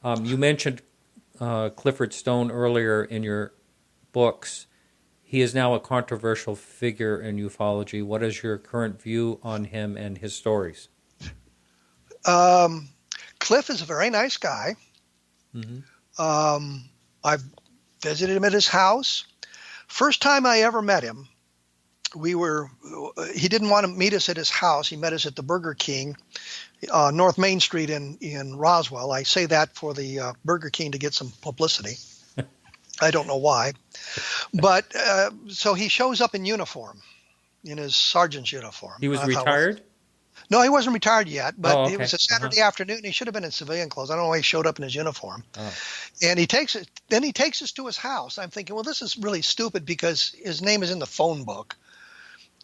You mentioned Clifford Stone earlier in your books. He is now a controversial figure in ufology. What is your current view on him and his stories? Cliff is a very nice guy. Mm-hmm. I've visited him at his house. First time I ever met him, he didn't want to meet us at his house. He met us at the Burger King, North Main Street in Roswell. I say that for the Burger King to get some publicity. I don't know why. But so he shows up in uniform, in his sergeant's uniform. He was retired? No, he wasn't retired yet, but it was a Saturday afternoon. He should have been in civilian clothes. I don't know why he showed up in his uniform. And he takes us to his house. I'm thinking, well, this is really stupid because his name is in the phone book.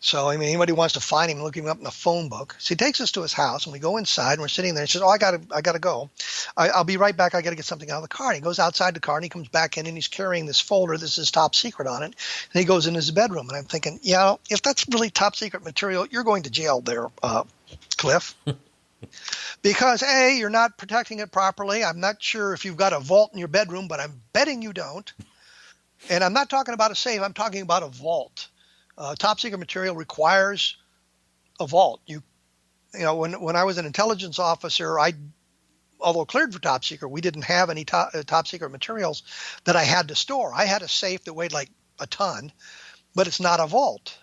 So, I mean, anybody wants to find him, look him up in the phone book. So he takes us to his house, and we go inside, and we're sitting there. He says, I gotta go. I'll be right back. I got to get something out of the car. And he goes outside the car, and he comes back in, and he's carrying this folder. This is top secret on it. And he goes in his bedroom, and I'm thinking, if that's really top secret material, you're going to jail there, Cliff. Because, A, you're not protecting it properly. I'm not sure if you've got a vault in your bedroom, but I'm betting you don't. And I'm not talking about a safe. I'm talking about a vault. Top secret material requires a vault. When I was an intelligence officer, although cleared for top secret, we didn't have any top secret materials that I had to store. I had a safe that weighed like a ton, but it's not a vault.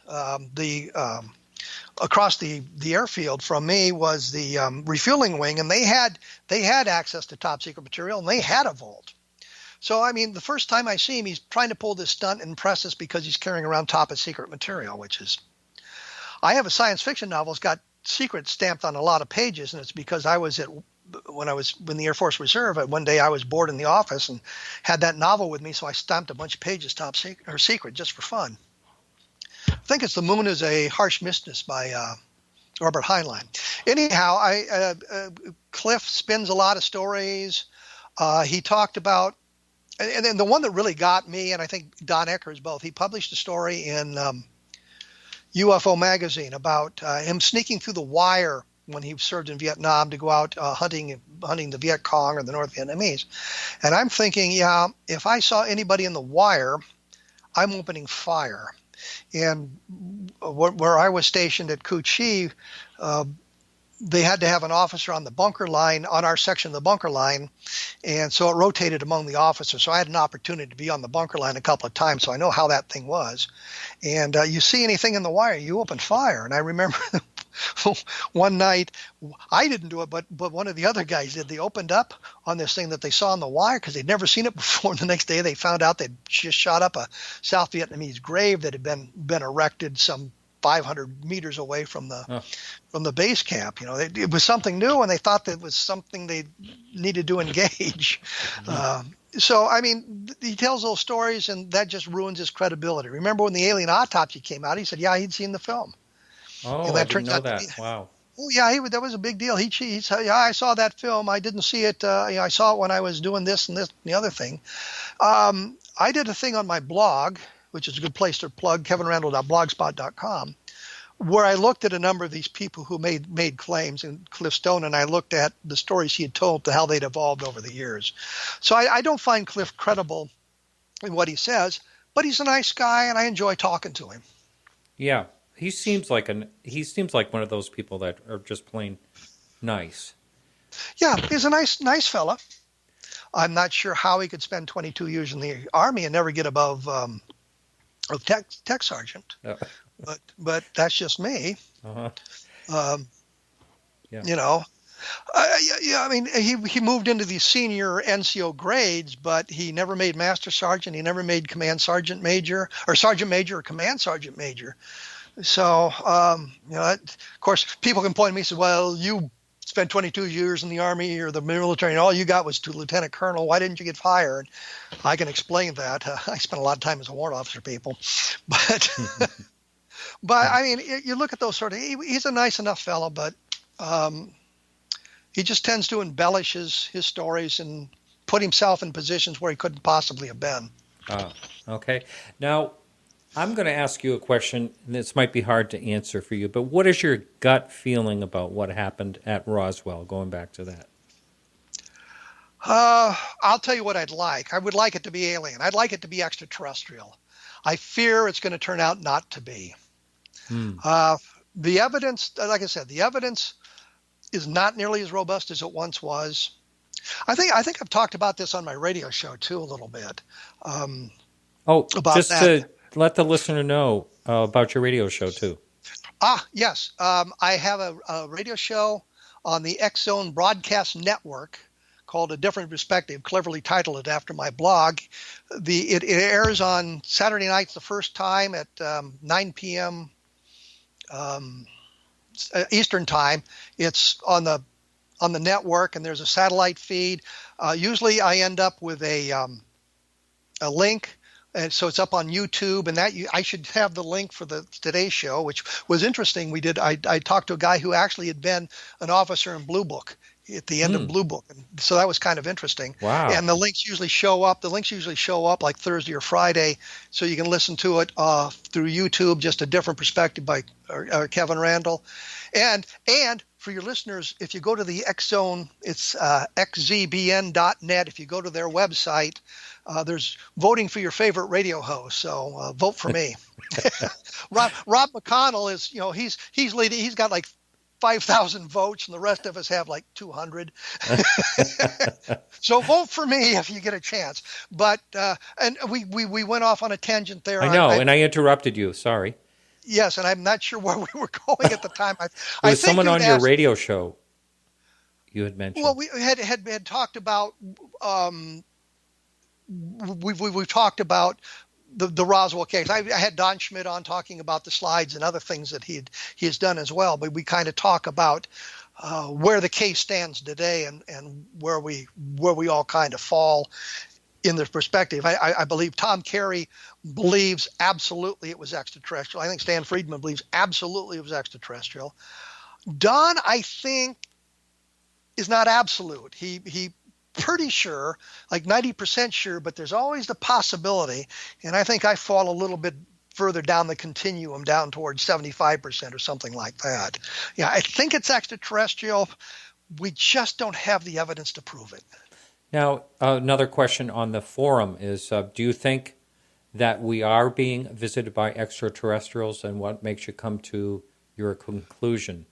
Across the airfield from me was the refueling wing, and they had access to top secret material, and they had a vault. So, I mean, the first time I see him, he's trying to pull this stunt and impress us because he's carrying around top secret material, which is – I have a science fiction novel. It's got secret stamped on a lot of pages, and it's because when I was in the Air Force Reserve, one day I was bored in the office and had that novel with me, so I stamped a bunch of pages top secret just for fun. I think it's The Moon is a Harsh Mistress by Robert Heinlein. Anyhow, Cliff spins a lot of stories. He talked about – and then the one that really got me, and I think Don Eckers both, he published a story in UFO magazine about him sneaking through the wire when he served in Vietnam to go out hunting the Viet Cong or the North Vietnamese. And I'm thinking, yeah, if I saw anybody in the wire, I'm opening fire. And where I was stationed at Cu Chi, they had to have an officer on the bunker line, on our section of the bunker line, and so it rotated among the officers. So I had an opportunity to be on the bunker line a couple of times, so I know how that thing was. And you see anything in the wire, you open fire. And I remember one night, I didn't do it, but one of the other guys did. They opened up on this thing that they saw on the wire because they'd never seen it before. And the next day they found out they'd just shot up a South Vietnamese grave that had been erected some 500 meters away from the base camp. You know, it was something new, and they thought that it was something they needed to engage. So, I mean, he tells those stories, and that just ruins his credibility. Remember when the alien autopsy came out, he said, yeah, he'd seen the film. Oh, I didn't know that. Wow. Oh, yeah, that was a big deal. He said, yeah, I saw that film. I didn't see it. I saw it when I was doing this and this and the other thing. I did a thing on my blog, which is a good place to plug, kevinrandle.blogspot.com, where I looked at a number of these people who made claims, and Cliff Stone, and I looked at the stories he had told to how they'd evolved over the years. So I don't find Cliff credible in what he says, but he's a nice guy, and I enjoy talking to him. Yeah, he seems like one of those people that are just plain nice. Yeah, he's a nice fella. I'm not sure how he could spend 22 years in the Army and never get above tech sergeant, but that's just me. Yeah. You know, I mean, he moved into these senior NCO grades, but he never made master sergeant. He never made command sergeant major or sergeant major or command sergeant major. So, you know, of course, people can point to me and say, well, you spent 22 years in the Army or the military, and all you got was to lieutenant colonel. Why didn't you get fired? I can explain that. I spent a lot of time as a warrant officer, people. But, but I mean, you look at those sort of, he's a nice enough fellow, but he just tends to embellish his stories and put himself in positions where he couldn't possibly have been. Okay. Now, I'm going to ask you a question, and this might be hard to answer for you, but what is your gut feeling about what happened at Roswell, going back to that? I'll tell you what I'd like. I would like it to be alien. I'd like it to be extraterrestrial. I fear it's going to turn out not to be. The evidence, like I said, the evidence is not nearly as robust as it once was. I think I've talked about this on my radio show, too, a little bit. Just to let the listener know about your radio show, too. Yes. I have a radio show on the X Zone Broadcast Network called A Different Perspective, cleverly titled it after my blog. It airs on Saturday nights the first time at 9 p.m. Eastern time. It's on the network, and there's a satellite feed. Usually I end up with a link. And so it's up on YouTube, and I should have the link for today's show, which was interesting. I talked to a guy who actually had been an officer in Blue Book at the end of Blue Book, and so that was kind of interesting. Wow! And the links usually show up. Like Thursday or Friday, so you can listen to it through YouTube. Just a different perspective by Kevin Randle, and for your listeners, if you go to the X Zone, it's xzbn.net. If you go to their website. There's voting for your favorite radio host, so vote for me. Rob McConnell is, you know, he's leading. He's got like 5,000 votes, and the rest of us have like 200. So vote for me if you get a chance. But and we went off on a tangent there. I know, and I interrupted you. Sorry. Yes, and I'm not sure where we were going at the time. There was someone on your radio show you had mentioned. Well, we had talked about. We've talked about the Roswell case. I had Don Schmidt on talking about the slides and other things that he has done as well. But we kind of talk about where the case stands today and where we all kind of fall in the perspective. I believe Tom Carey believes absolutely it was extraterrestrial. I think Stan Friedman believes absolutely it was extraterrestrial. Don, I think, is not absolute. He pretty sure, like 90% sure, but there's always the possibility, and I think I fall a little bit further down the continuum, down towards 75% or something like that. Yeah, I think it's extraterrestrial. We just don't have the evidence to prove it. Now, another question on the forum is, do you think that we are being visited by extraterrestrials, and what makes you come to your conclusion?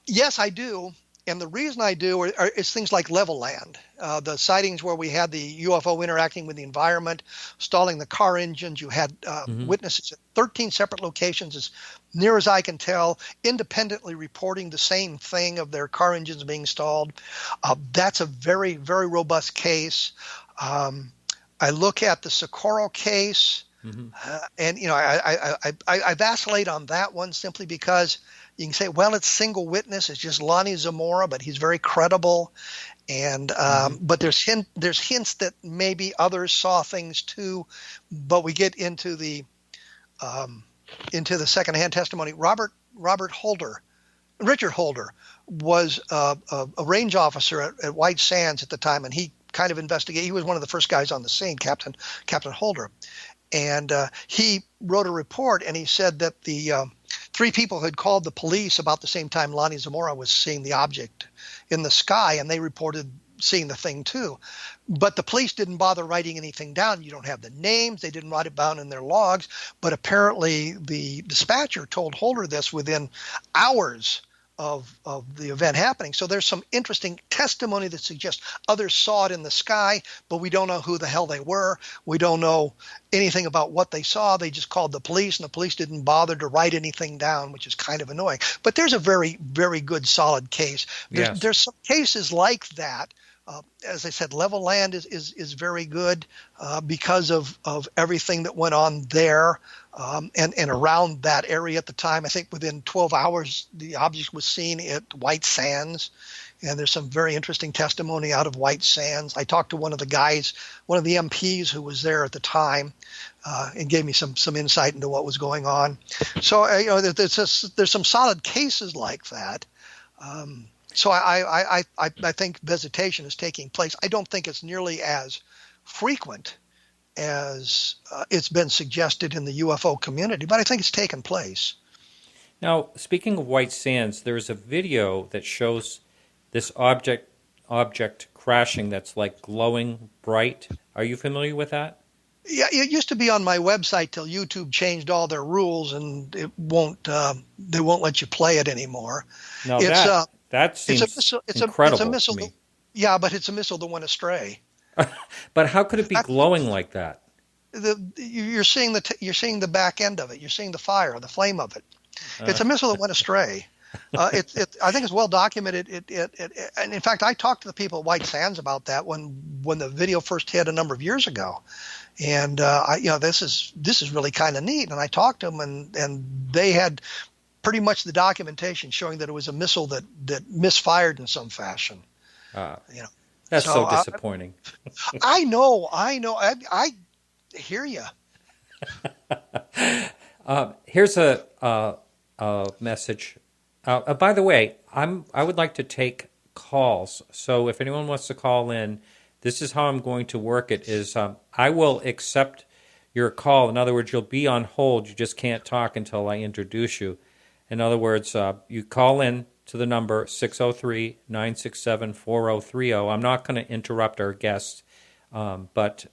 Yes, I do. And the reason I do is things like level land, the sightings where we had the UFO interacting with the environment, stalling the car engines. You had witnesses at 13 separate locations, as near as I can tell, independently reporting the same thing of their car engines being stalled. That's a very, very robust case. I look at the Socorro case, and I vacillate on that one simply because you can say, well, it's single witness. It's just Lonnie Zamora, but he's very credible. And but there's hints that maybe others saw things too. But we get into the secondhand testimony. Richard Holder was a range officer at White Sands at the time, and he kind of investigated. He was one of the first guys on the scene, Captain Holder. And he wrote a report, and he said that the 3 people had called the police about the same time Lonnie Zamora was seeing the object in the sky, and they reported seeing the thing too. But the police didn't bother writing anything down. You don't have the names. They didn't write it down in their logs. But apparently the dispatcher told Holder this within hours of the event happening. So there's some interesting testimony that suggests others saw it in the sky, but we don't know who the hell they were. We don't know anything about what they saw. They just called the police, and the police didn't bother to write anything down, which is kind of annoying. But there's a very, very good, solid case. There's some cases like that. As I said, level land is very good because of everything that went on there and around that area at the time. I think within 12 hours, the object was seen at White Sands, and there's some very interesting testimony out of White Sands. I talked to one of the guys, one of the MPs who was there at the time, and gave me some insight into what was going on. So there's some solid cases like that. So I think visitation is taking place. I don't think it's nearly as frequent as it's been suggested in the UFO community, but I think it's taken place. Now, speaking of White Sands, there's a video that shows this object crashing that's like glowing bright. Are you familiar with that? Yeah, it used to be on my website till YouTube changed all their rules, and they won't let you play it anymore. No, that seems incredible it's a missile to me. Yeah, but it's a missile that went astray. But how could it be glowing like that? You're seeing the back end of it. You're seeing the fire, the flame of it. It's a missile that went astray. I think it's well documented. And in fact, I talked to the people at White Sands about that when the video first hit a number of years ago. And this is really kind of neat. And I talked to them, and they had pretty much the documentation showing that it was a missile that misfired in some fashion. That's so disappointing. I know. I hear you. Here's a message. By the way, I would like to take calls. So if anyone wants to call in, this is how I'm going to work it. Is I will accept your call. In other words, you'll be on hold. You just can't talk until I introduce you. In other words, you call in to the number 603-967-4030. I'm not going to interrupt our guest, but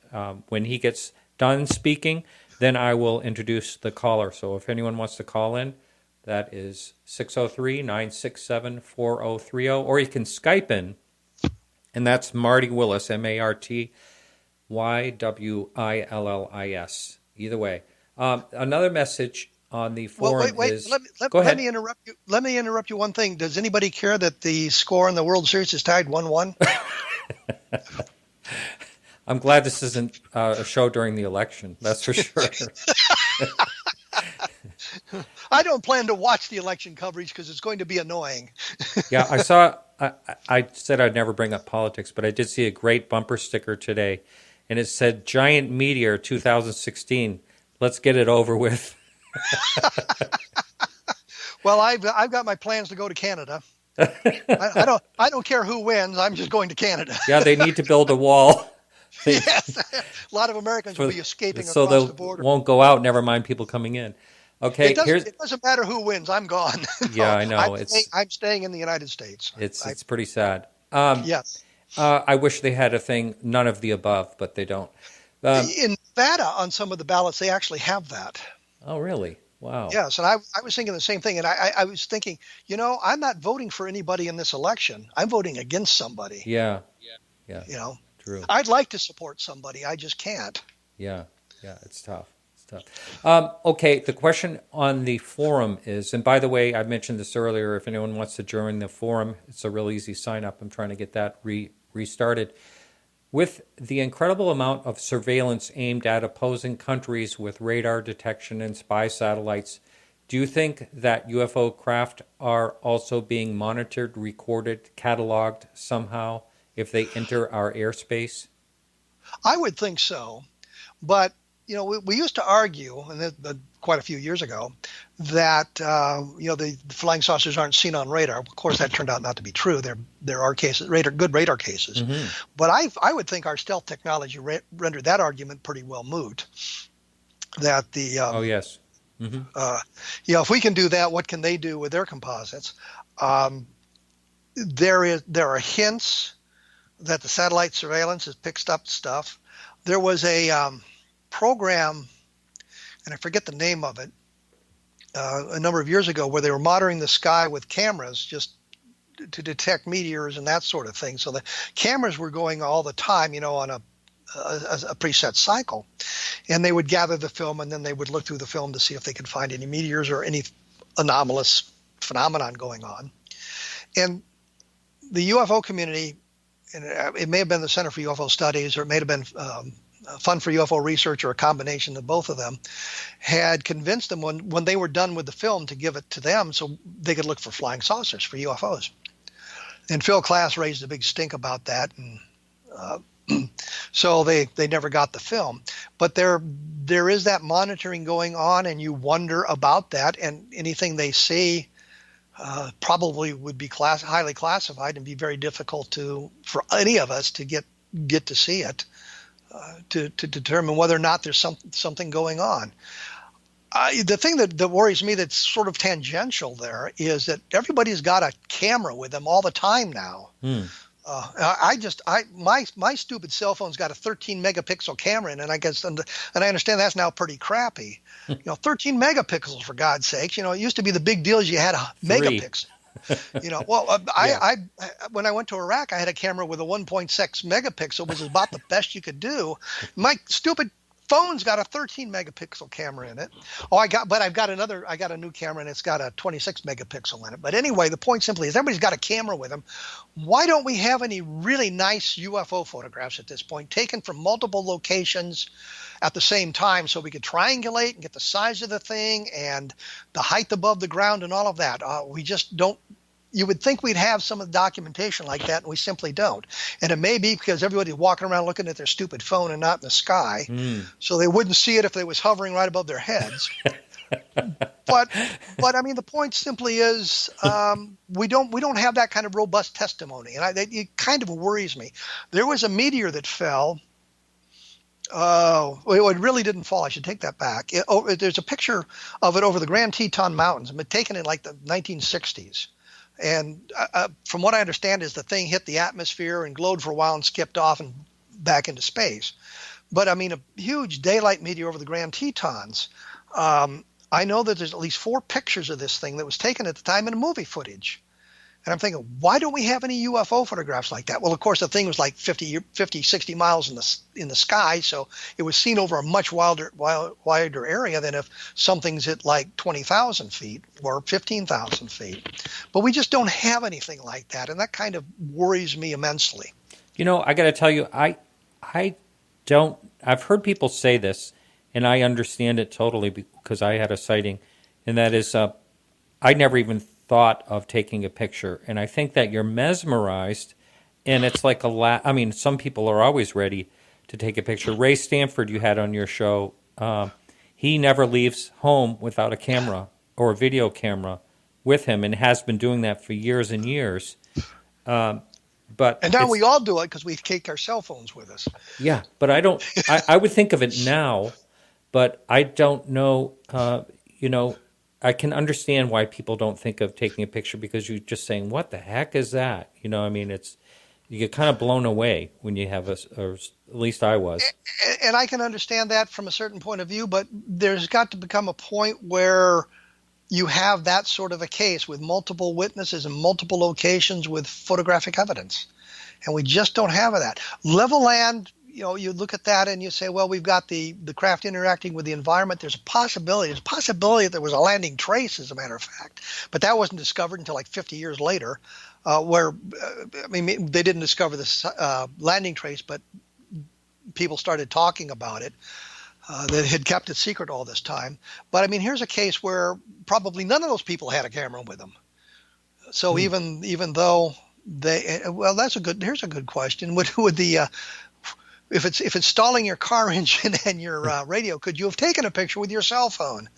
when he gets done speaking, then I will introduce the caller. So if anyone wants to call in, that is 603-967-4030, or you can Skype in, and that's Marty Willis, MartyWillis. Either way. Another message on the forum is... Go ahead. Let me interrupt you one thing. Does anybody care that the score in the World Series is tied 1-1? I'm glad this isn't a show during the election. That's for sure. I don't plan to watch the election coverage because it's going to be annoying. Yeah, I said I'd never bring up politics, but I did see a great bumper sticker today, and it said, Giant Meteor 2016. Let's get it over with. Well, I've got my plans to go to Canada. I don't care who wins. I'm just going to Canada. Yeah, they need to build a wall Yes, a lot of Americans will be escaping so across the border. Won't go out. Never mind people coming in. Okay, it doesn't matter who wins. I'm gone. Yeah, I know. I'm staying in the United States. It's pretty sad. Yes. I wish they had a thing, none of the above, but they don't. In Nevada, on some of the ballots, they actually have that. Oh, really? Wow. Yes, and I was thinking the same thing. And I was thinking, I'm not voting for anybody in this election. I'm voting against somebody. Yeah. True. I'd like to support somebody. I just can't. Yeah, it's tough. Okay, the question on the forum is, and by the way, I mentioned this earlier, if anyone wants to join the forum, it's a real easy sign up. I'm trying to get that restarted. With the incredible amount of surveillance aimed at opposing countries with radar detection and spy satellites, do you think that UFO craft are also being monitored, recorded, cataloged somehow if they enter our airspace? I would think so. But, we used to argue, and quite a few years ago, that, the flying saucers aren't seen on radar. Of course, that turned out not to be true. There are cases, good radar cases. Mm-hmm. But I would think our stealth technology rendered that argument pretty well moot. That the oh, yes. Mm-hmm. If we can do that, what can they do with their composites? There are hints that the satellite surveillance has picked up stuff. There was a program, and I forget the name of it, a number of years ago, where they were monitoring the sky with cameras just to detect meteors and that sort of thing. So the cameras were going all the time, on a preset cycle, and they would gather the film, and then they would look through the film to see if they could find any meteors or any anomalous phenomenon going on. And the UFO community, and it may have been the Center for UFO Studies, or it may have been Fund for UFO Research, or a combination of both of them, had convinced them when they were done with the film to give it to them so they could look for flying saucers, for UFOs. And Phil Klass raised a big stink about that, and so they never got the film. But there is that monitoring going on, and you wonder about that, and anything they see probably would be highly classified and be very difficult for any of us to get to see it, to determine whether or not there's something going on. The thing that worries me that's sort of tangential there is that everybody's got a camera with them all the time now. My stupid cell phone's got a 13 megapixel camera in it, and I understand that's now pretty crappy. 13 megapixels, for God's sakes. It used to be the big deal is you had a megapixel. When I went to Iraq, I had a camera with a 1.6 megapixel, which is about the best you could do. My stupid phone's got a 13 megapixel camera in it. I've got a new camera, and it's got a 26 megapixel in it. But anyway, the point simply is everybody's got a camera with them. Why don't we have any really nice UFO photographs at this point, taken from multiple locations at the same time, so we could triangulate and get the size of the thing and the height above the ground and all of that? We just don't. You would think we'd have some of the documentation like that, and we simply don't. And it may be because everybody's walking around looking at their stupid phone and not in the sky, so they wouldn't see it if they was hovering right above their heads. But I mean, the point simply is we don't have that kind of robust testimony, and it kind of worries me. There was a meteor that fell. It really didn't fall. I should take that back. There's a picture of it over the Grand Teton Mountains, but taken in like the 1960s. And from what I understand is the thing hit the atmosphere and glowed for a while and skipped off and back into space. But I mean, a huge daylight meteor over the Grand Tetons. I know that there's at least 4 pictures of this thing that was taken at the time in movie footage. And I'm thinking, why don't we have any UFO photographs like that? Well, of course, the thing was like 50, 60 miles in the sky, so it was seen over a much wider area than if something's at like 20,000 feet or 15,000 feet. But we just don't have anything like that, and that kind of worries me immensely. I got to tell you, I've heard people say this, and I understand it totally because I had a sighting, and that is, I never even thought of taking a picture, and I think that you're mesmerized, and it's like some people are always ready to take a picture. Ray Stanford, you had on your show, he never leaves home without a camera or a video camera with him, and has been doing that for years and years. And now we all do it because we take our cell phones with us. Yeah, but I don't. I would think of it now, but I don't know. I can understand why people don't think of taking a picture because you're just saying, "What the heck is that?" I mean, you get kind of blown away when you have or at least I was. And I can understand that from a certain point of view, but there's got to become a point where you have that sort of a case with multiple witnesses in multiple locations with photographic evidence. And we just don't have that. Level land, you look at that and you say, well, we've got the craft interacting with the environment. There's a possibility that there was a landing trace, as a matter of fact. But that wasn't discovered until like 50 years later, they didn't discover this landing trace, but people started talking about it. That had kept it secret all this time. But I mean, here's a case where probably none of those people had a camera with them. So even though here's a good question. Would the if it's stalling your car engine and your radio, could you have taken a picture with your cell phone?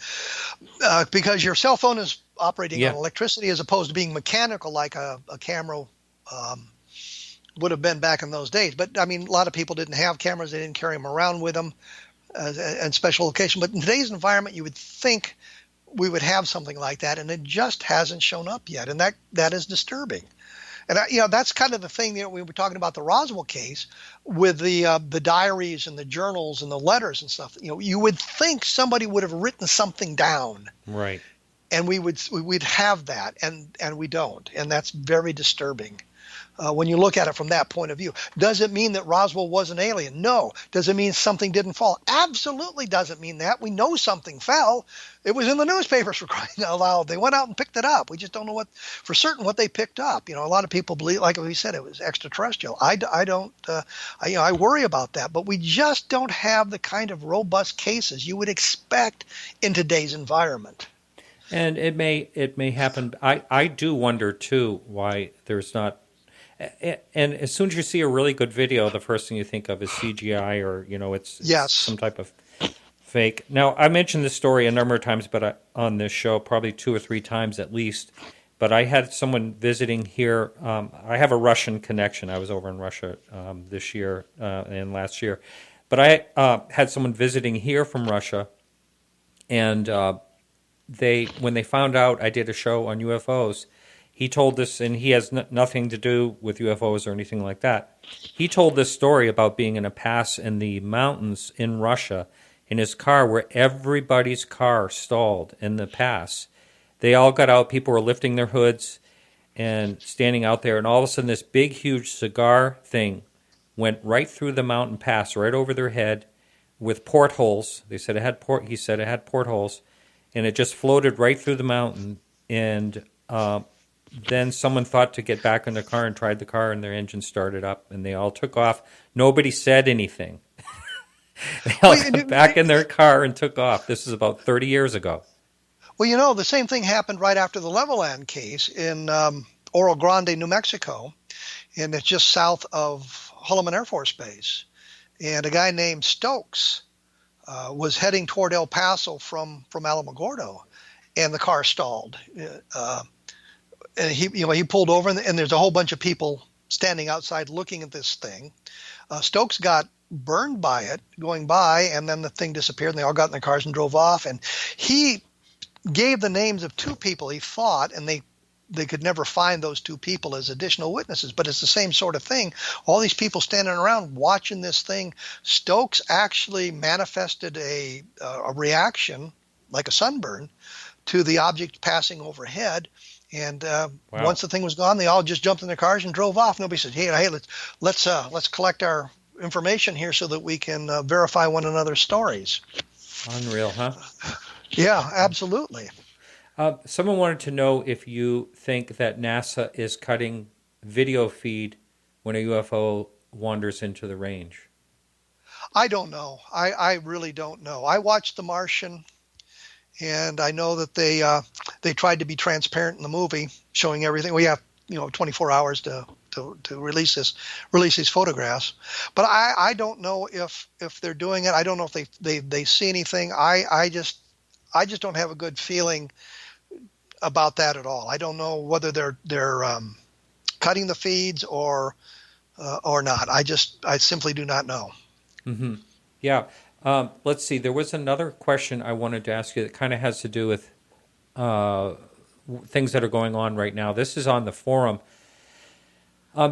Because your cell phone is operating on electricity as opposed to being mechanical like a camera would have been back in those days. But I mean, a lot of people didn't have cameras; they didn't carry them around with them. And special location. But in today's environment, you would think we would have something like that, and it just hasn't shown up yet, and that is disturbing. And that's kind of the thing. We were talking about the Roswell case with the diaries and the journals and the letters and stuff. You would think somebody would have written something down, right? And we'd have that, and we don't, and that's very disturbing. When you look at it from that point of view. Does it mean that Roswell was an alien? No. Does it mean something didn't fall? Absolutely doesn't mean that. We know something fell. It was in the newspapers, for crying out loud. They went out and picked it up. We just don't know for certain what they picked up. A lot of people believe, like we said, it was extraterrestrial. I don't. I worry about that, but we just don't have the kind of robust cases you would expect in today's environment. And it may happen. I do wonder too why there's not. And as soon as you see a really good video, the first thing you think of is CGI or, it's some type of fake. Now, I mentioned this story a number of times on this show, probably 2 or 3 times at least. But I had someone visiting here. I have a Russian connection. I was over in Russia this year and last year. But I had someone visiting here from Russia. And when they found out I did a show on UFOs, he told this, and he has nothing to do with UFOs or anything like that. He told this story about being in a pass in the mountains in Russia in his car where everybody's car stalled in the pass. They all got out. People were lifting their hoods and standing out there, and all of a sudden this big, huge cigar thing went right through the mountain pass, right over their head with portholes. He said it had portholes, and it just floated right through the mountain, and then someone thought to get back in the car and tried the car, and their engine started up, and they all took off. Nobody said anything. They all got back in their car and took off. This is about 30 years ago. Well, the same thing happened right after the Leveland case in Oro Grande, New Mexico, and it's just south of Holloman Air Force Base. And a guy named Stokes was heading toward El Paso from Alamogordo, and the car stalled. And he pulled over, and there's a whole bunch of people standing outside looking at this thing. Stokes got burned by it going by, and then the thing disappeared, and they all got in their cars and drove off. And he gave the names of 2 people he thought, and they could never find those 2 people as additional witnesses. But it's the same sort of thing. All these people standing around watching this thing. Stokes actually manifested a reaction, like a sunburn, to the object passing overhead. And once the thing was gone, they all just jumped in their cars and drove off. Nobody said, "Hey, let's collect our information here so that we can verify one another's stories." Unreal, huh? Yeah, absolutely. Someone wanted to know if you think that NASA is cutting video feed when a UFO wanders into the range. I don't know. I really don't know. I watched The Martian. And I know that they tried to be transparent in the movie, showing everything. We have 24 hours to release these photographs. But I don't know if they're doing it. I don't know if they see anything. I just don't have a good feeling about that at all. I don't know whether they're cutting the feeds or not. I simply do not know. Mm-hmm. Yeah. Let's see. There was another question I wanted to ask you that kind of has to do with things that are going on right now. This is on the forum.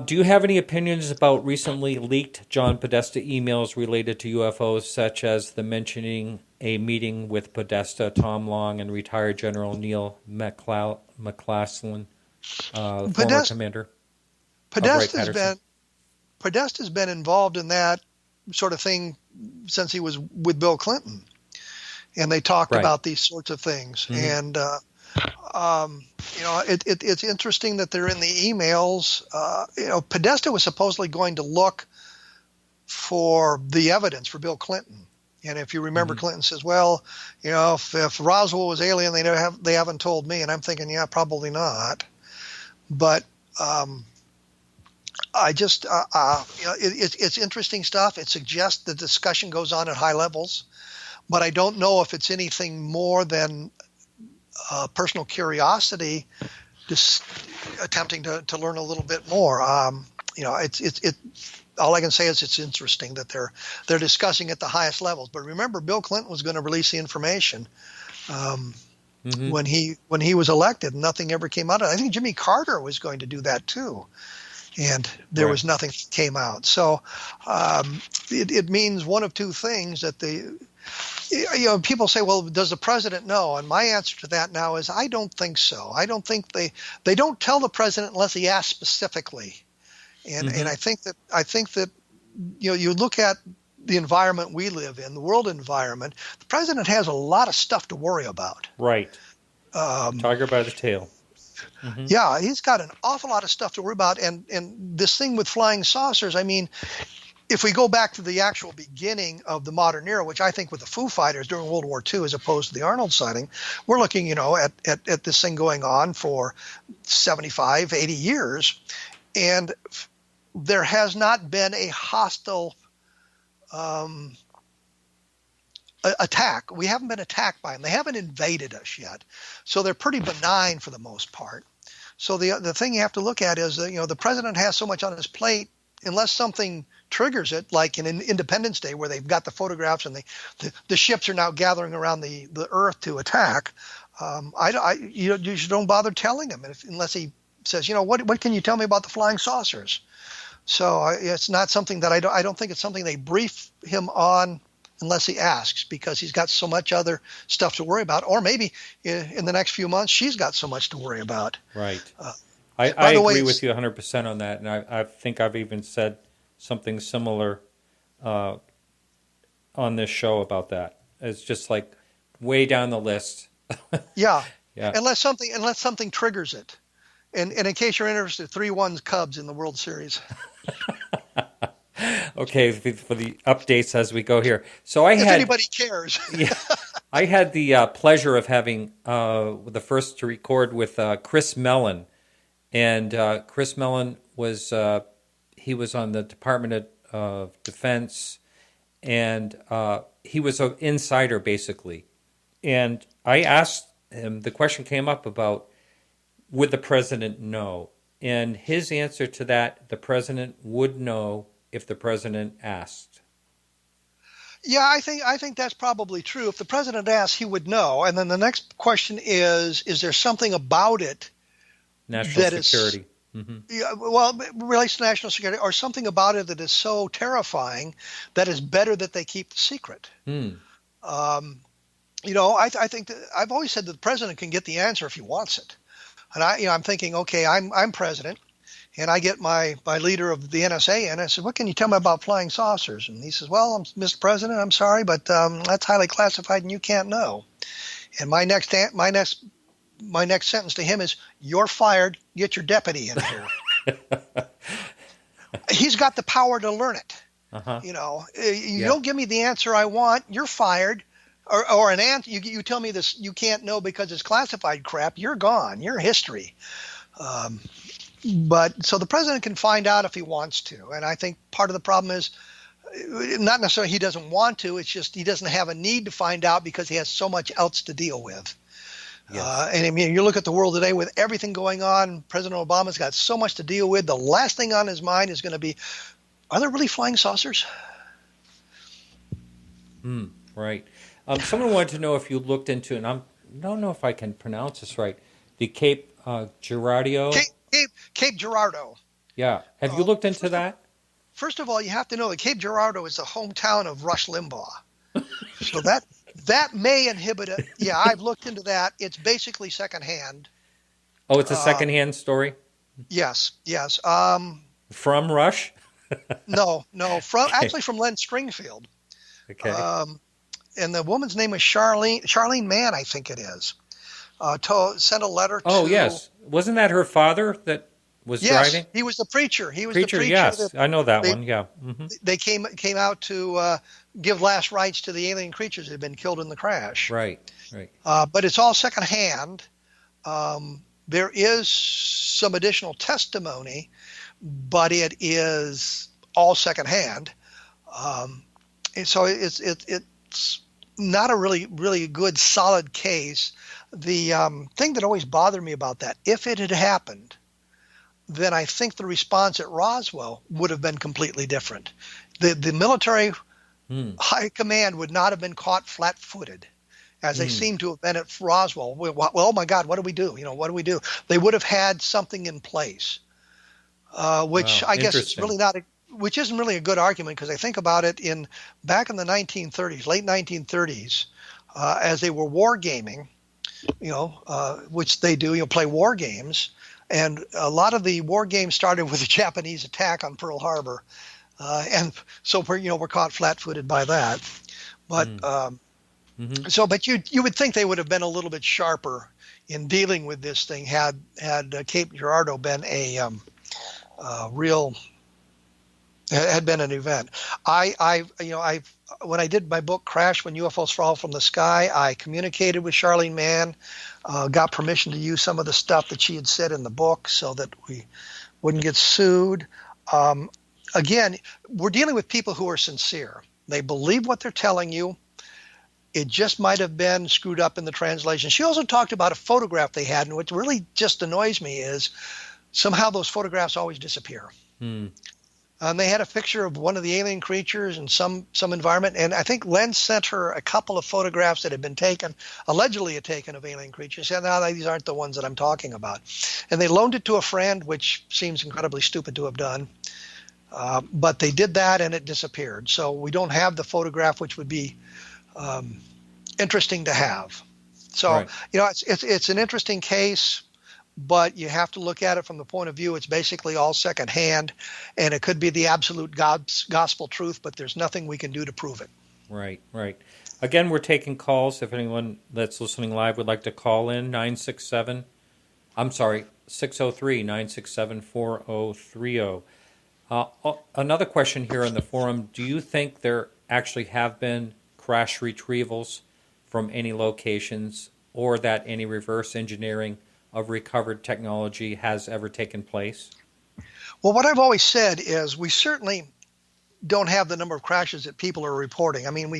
Do you have any opinions about recently leaked John Podesta emails related to UFOs, such as the mentioning a meeting with Podesta, Tom Long, and retired General Neil McCaslin, former commander? Podesta's been involved in that sort of thing since he was with Bill Clinton, and they talked about these sorts of things. Mm-hmm. And it's interesting that they're in the emails. Podesta was supposedly going to look for the evidence for Bill Clinton. And if you remember, Clinton says, well, if Roswell was alien, they haven't told me. And I'm thinking, yeah, probably not. But it's interesting stuff. It suggests the discussion goes on at high levels, but I don't know if it's anything more than personal curiosity, just attempting to learn a little bit more. All I can say is it's interesting that they're discussing at the highest levels. But remember, Bill Clinton was going to release the information when he was elected. Nothing ever came out of it. I think Jimmy Carter was going to do that too, and there was nothing that came out. So it means one of two things: that people say, well, does the president know? And my answer to that now is I don't think so. I don't think they don't tell the president unless he asks specifically. And I think that you look at the environment we live in, the world environment, the president has a lot of stuff to worry about. Right. Tiger by the tail. Mm-hmm. Yeah, he's got an awful lot of stuff to worry about. And this thing with flying saucers, I mean, if we go back to the actual beginning of the modern era, which I think with the Foo Fighters during World War II as opposed to the Arnold sighting, we're looking, at this thing going on for 75, 80 years. And there has not been a hostile attack. We haven't been attacked by them. They haven't invaded us yet. So they're pretty benign for the most part. So the thing you have to look at is that, the president has so much on his plate, unless something triggers it, like in Independence Day where they've got the photographs and the ships are now gathering around the Earth to attack. You just don't bother telling him unless he says, what can you tell me about the flying saucers? So it's not something that I don't think it's something they brief him on unless he asks, because he's got so much other stuff to worry about. Or maybe in the next few months, she's got so much to worry about. Right. I agree with you 100% on that. And I think I've even said something similar on this show about that. It's just like way down the list. Yeah. Unless something triggers it. And in case you're interested, 3-1 Cubs in the World Series. Okay, for the updates as we go here. So if anybody cares. I had the pleasure of having the first to record with Chris Mellon. And Chris Mellon was he was on the Department of Defense, and he was an insider basically. And I asked him, the question came up about, would the president know? And his answer to that, the president would know if the president asked. Yeah, I think that's probably true. If the president asked, he would know. And then the next question is there something about it national security? Relates to national security, or something about it that is so terrifying that it's better that they keep the secret. I think that I've always said that the president can get the answer if he wants it. And I'm thinking, okay, I'm president, and I get my leader of the NSA in. I said, what can you tell me about flying saucers? And he says, well, Mr. President, I'm sorry, but that's highly classified, and you can't know. And my next sentence to him is, you're fired. Get your deputy in here. He's got the power to learn it. You don't give me the answer I want, you're fired. Or an answer, you tell me this, you can't know because it's classified crap, you're gone, you're history. But so the president can find out if he wants to. And I think part of the problem is not necessarily he doesn't want to, it's just he doesn't have a need to find out because he has so much else to deal with. Yes. And I mean, you look at the world today with everything going on. President Obama's got so much to deal with. The last thing on his mind is going to be, are there really flying saucers? Right. Someone wanted to know if you looked into, and I don't know if I can pronounce this right, the Cape Girardeau. Cape Girardeau. Yeah. Have you looked into that? First of all, you have to know that Cape Girardeau is the hometown of Rush Limbaugh. So that may inhibit it. Yeah, I've looked into that. It's basically secondhand. Oh, it's a secondhand story? Yes. From Rush? No. Actually from Len Stringfield. Okay. And the woman's name is Charlene Mann, I think it is. Sent a letter to... Oh, yes. Wasn't that her father that was driving? Yes, he was the preacher. Yes, I know that one, yeah. Mm-hmm. They came out to give last rites to the alien creatures that had been killed in the crash. Right. But it's all secondhand. There is some additional testimony, but it is all secondhand. And so it's not a really good, solid case. The thing that always bothered me about that, if it had happened, then I think the response at Roswell would have been completely different. The military high command would not have been caught flat-footed, as they seem to have been at Roswell. Well, oh my God, what do we do? What do we do? They would have had something in place, which I guess it's really not. Which isn't really a good argument, because I think about it back in the 1930s, late 1930s, as they were wargaming, which they do, play war games. And a lot of the war games started with the Japanese attack on Pearl Harbor. And so we're caught flat-footed by that. But but you would think they would have been a little bit sharper in dealing with this thing had Cape Girardeau been a real had been an event. When I did my book Crash When UFOs Fall from the Sky, I communicated with Charlene Mann, got permission to use some of the stuff that she had said in the book so that we wouldn't get sued. Again, we're dealing with people who are sincere. They believe what they're telling you. It just might have been screwed up in the translation. She also talked about a photograph they had, and what really just annoys me is somehow those photographs always disappear. And they had a picture of one of the alien creatures in some environment, and I think Len sent her a couple of photographs that had been allegedly taken of alien creatures. She said, no, these aren't the ones that I'm talking about. And they loaned it to a friend, which seems incredibly stupid to have done. But they did that, and it disappeared. So we don't have the photograph, which would be interesting to have. So, right. It's an interesting case. But you have to look at it from the point of view it's basically all secondhand, and it could be the absolute gospel truth, but there's nothing we can do to prove it. Right. Again, we're taking calls. If anyone that's listening live would like to call in, 603-967-4030. Another question here on the forum, do you think there actually have been crash retrievals from any locations, or that any reverse engineering of recovered technology has ever taken place? Well, what I've always said is we certainly don't have the number of crashes that people are reporting. I mean,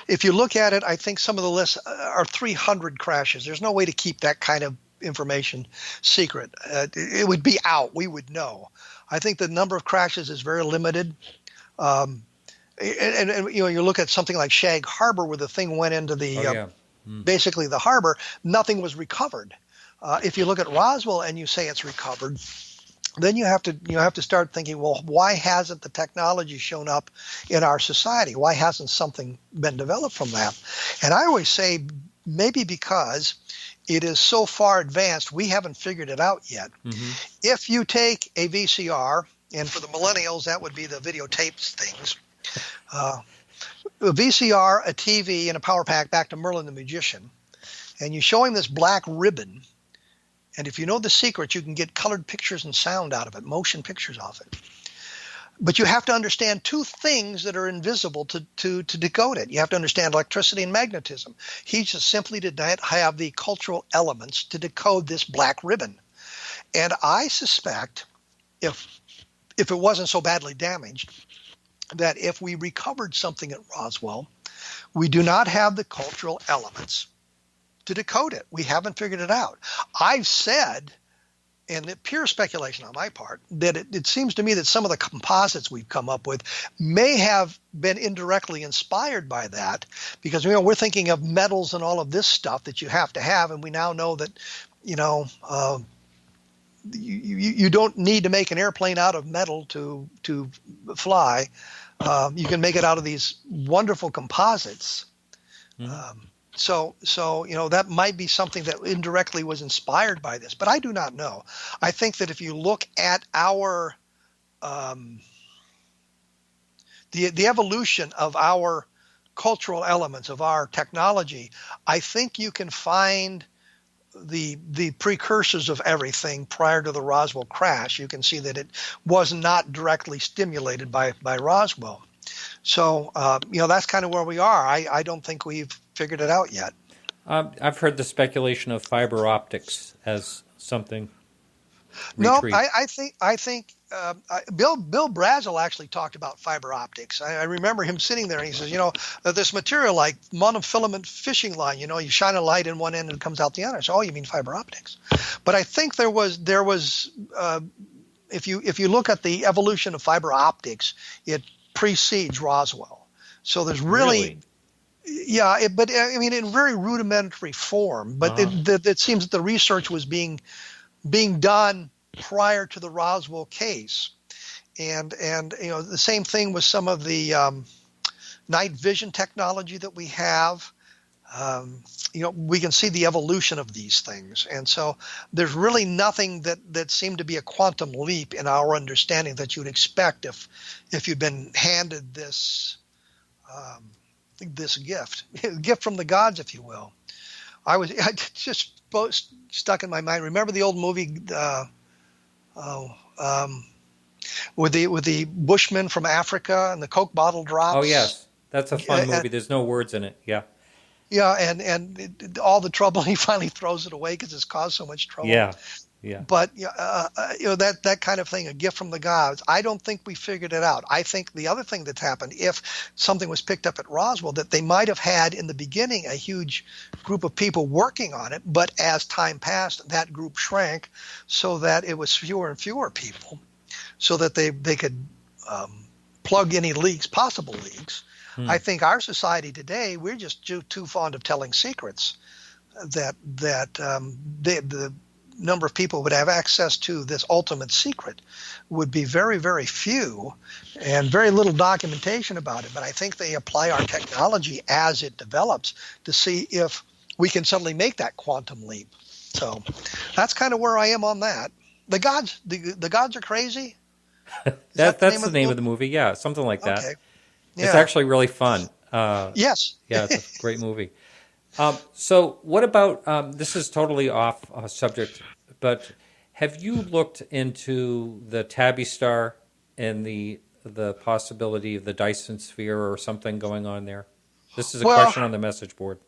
if you look at it, I think some of the lists are 300 crashes. There's no way to keep that kind of information secret. It would be out. We would know. I think the number of crashes is very limited. And you look at something like Shag Harbor, where the thing went into the basically the harbor, nothing was recovered. If you look at Roswell and you say it's recovered, then you have to start thinking, well, why hasn't the technology shown up in our society? Why hasn't something been developed from that? And I always say maybe because it is so far advanced, we haven't figured it out yet. If you take a VCR, and for the millennials, that would be the videotapes things, a VCR, a TV, and a power pack back to Merlin the Magician, and you show him this black ribbon, and if you know the secret, you can get colored pictures and sound out of it, motion pictures of it. But you have to understand two things that are invisible to decode it. You have to understand electricity and magnetism. He just simply did not have the cultural elements to decode this black ribbon. And I suspect, if it wasn't so badly damaged, that if we recovered something at Roswell, we do not have the cultural elements to decode it. We haven't figured it out. I've said, and it's pure speculation on my part, that it seems to me that some of the composites we've come up with may have been indirectly inspired by that, because we're thinking of metals and all of this stuff that you have to have, and we now know that you don't need to make an airplane out of metal to fly. You can make it out of these wonderful composites. So that might be something that indirectly was inspired by this, but I do not know. I think that if you look at our the evolution of our cultural elements, of our technology, I think you can find the precursors of everything prior to the Roswell crash. You can see that it was not directly stimulated by Roswell. So, that's kind of where we are. I don't think we've figured it out yet. I've heard the speculation of fiber optics as something. No, I think Bill Brazel actually talked about fiber optics. I remember him sitting there and he says, this material like monofilament fishing line, you shine a light in one end and it comes out the other. So, you mean fiber optics? But I think there was if you look at the evolution of fiber optics, it precedes Roswell. So there's really yeah, but in very rudimentary form. But it seems that the research was being done prior to the Roswell case, and the same thing with some of the night vision technology that we have. We can see the evolution of these things, and so there's really nothing that seemed to be a quantum leap in our understanding that you'd expect if you'd been handed this gift from the gods, if you will. I just stuck in my mind. Remember the old movie with the Bushmen from Africa and the Coke bottle drops? Oh yes, that's a fun movie. There's no words in it. Yeah. Yeah, and all the trouble, he finally throws it away because it's caused so much trouble. Yeah. But that kind of thing, a gift from the gods. I don't think we figured it out. I think the other thing that's happened, if something was picked up at Roswell, that they might have had in the beginning a huge group of people working on it, but as time passed, that group shrank so that it was fewer and fewer people, so that they could plug any leaks, possible leaks. I think our society today, we're just too fond of telling secrets that the number of people who would have access to this ultimate secret would be very, very few, and very little documentation about it. But I think they apply our technology as it develops to see if we can suddenly make that quantum leap. So that's kind of where I am on that. The gods are crazy. That's the name of the movie. Yeah, something like that. Okay. Yeah. It's actually really fun. Yes. Yeah, it's a great movie. So what about, this is totally off subject, but have you looked into the Tabby star and the possibility of the Dyson sphere or something going on there? This is a question on the message board.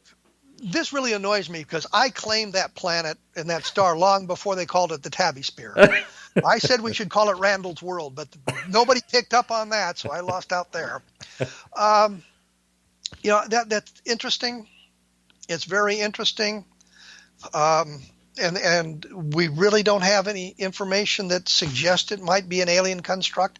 This really annoys me because I claimed that planet and that star long before they called it the Tabby Spear. I said we should call it Randle's World, but nobody picked up on that, so I lost out there. That's interesting. It's very interesting. And we really don't have any information that suggests it might be an alien construct,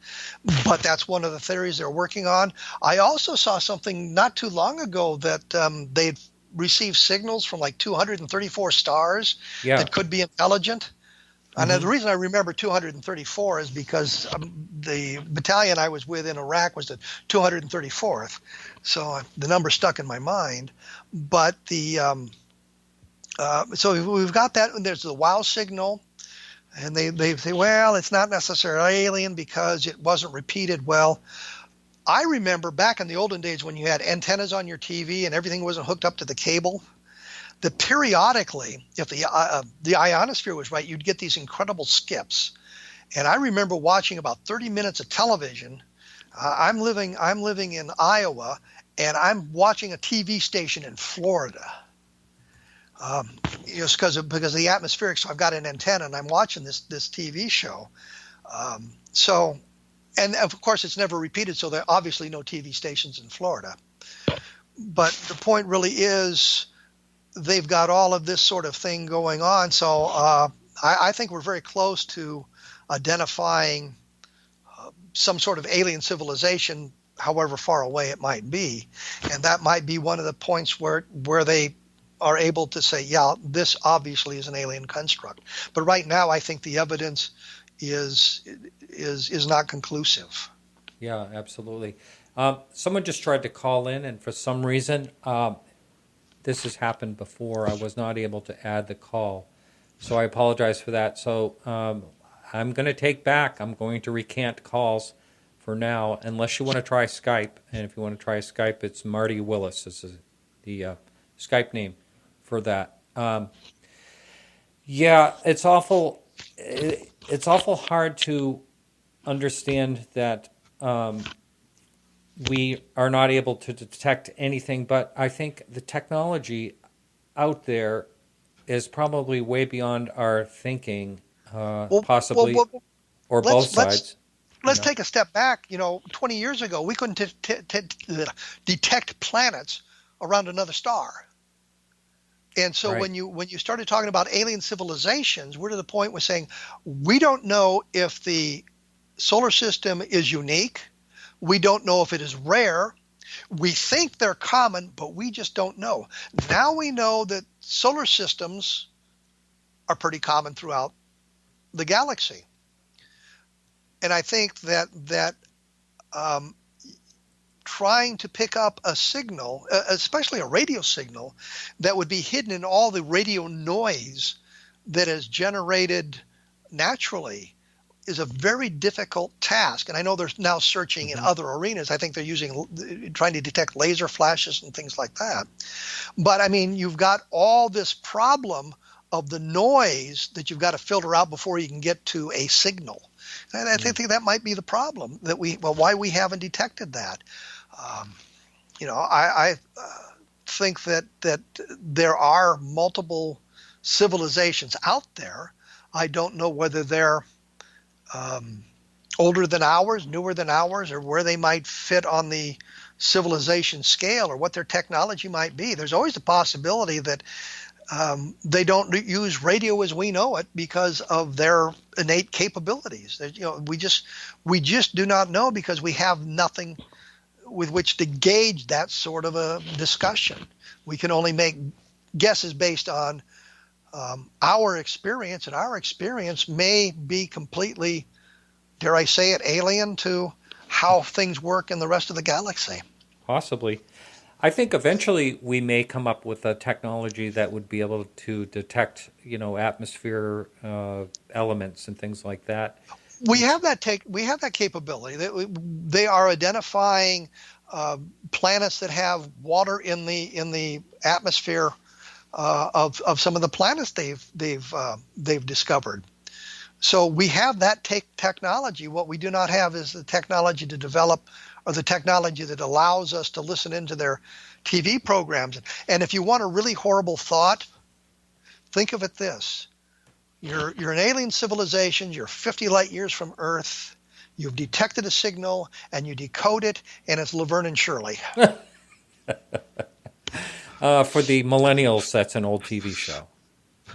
but that's one of the theories they're working on. I also saw something not too long ago that they'd received signals from like 234 stars that could be intelligent. And the reason I remember 234 is because the battalion I was with in Iraq was the 234th. So the number stuck in my mind. But so we've got that, and there's the wow signal. And they say, well, it's not necessarily alien because it wasn't repeated. Well, I remember back in the olden days when you had antennas on your TV and everything wasn't hooked up to the cable, that periodically, if the ionosphere was right, you'd get these incredible skips. And I remember watching about 30 minutes of television. I'm living in Iowa, and I'm watching a TV station in Florida. Just because of the atmospheric. So I've got an antenna, and I'm watching this TV show. And of course, it's never repeated, so there are obviously no TV stations in Florida. But the point really is, they've got all of this sort of thing going on. So I think we're very close to identifying some sort of alien civilization, however far away it might be. And that might be one of the points where they are able to say, yeah, this obviously is an alien construct. But right now, I think the evidence is not conclusive. Yeah, absolutely. Someone just tried to call in, and for some reason, this has happened before. I was not able to add the call, so I apologize for that. So I'm going to take back. I'm going to recant calls for now, unless you want to try Skype. And if you want to try Skype, it's Marty Willis. This is the Skype name for that. Yeah, it's awful. It's awful hard to understand that we are not able to detect anything, but I think the technology out there is probably way beyond our thinking, possibly, or both sides. Let's take a step back. 20 years ago, we couldn't detect planets around another star. And so when you started talking about alien civilizations, we're to the point where saying we don't know if the solar system is unique. We don't know if it is rare. We think they're common, but we just don't know. Now we know that solar systems are pretty common throughout the galaxy. And I think that trying to pick up a signal, especially a radio signal, that would be hidden in all the radio noise that is generated naturally is a very difficult task. And I know they're now searching in other arenas. I think they're trying to detect laser flashes and things like that. But I mean, you've got all this problem of the noise that you've got to filter out before you can get to a signal. And I think that might be the problem why we haven't detected that. I think that there are multiple civilizations out there. I don't know whether they're older than ours, newer than ours, or where they might fit on the civilization scale, or what their technology might be. There's always the possibility that they don't use radio as we know it because of their innate capabilities. We just do not know because we have nothing with which to gauge that sort of a discussion. We can only make guesses based on our experience, and our experience may be completely, dare I say it, alien to how things work in the rest of the galaxy. Possibly. I think eventually we may come up with a technology that would be able to detect, atmosphere elements and things like that. We have that capability. They are identifying planets that have water in the atmosphere of some of the planets they've discovered. So we have that technology. What we do not have is the technology to develop, or the technology that allows us to listen into their TV programs. And if you want a really horrible thought, think of it this. You're an alien civilization, you're 50 light years from Earth, you've detected a signal, and you decode it, and it's Laverne and Shirley. For the millennials, that's an old TV show.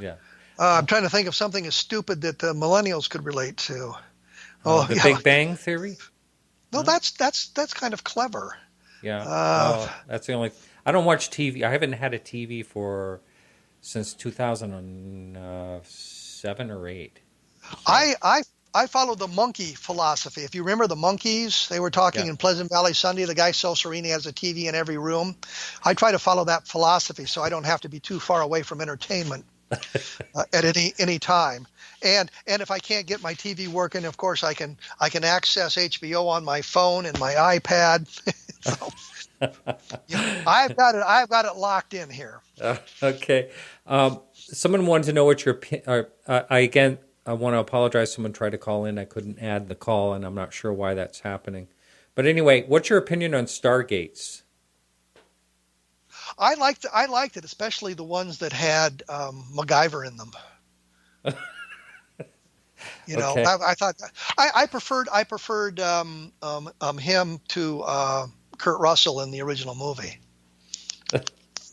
Yeah. I'm trying to think of something as stupid that the millennials could relate to. The Big Bang Theory? No, that's kind of clever. Yeah. That's the only. I don't watch TV. I haven't had a TV since 2007 or 8. So. I follow the monkey philosophy. If you remember the monkeys, they were talking in Pleasant Valley Sunday. The guy so serene he has a TV in every room. I try to follow that philosophy so I don't have to be too far away from entertainment at any time. And if I can't get my TV working, of course I can access HBO on my phone and my iPad. So, I've got it locked in here. Okay. Someone wanted to know what your I want to apologize. Someone tried to call in. I couldn't add the call, and I'm not sure why that's happening. But anyway, what's your opinion on Stargates? I liked it, especially the ones that had MacGyver in them. Okay. I thought I preferred him to Kurt Russell in the original movie.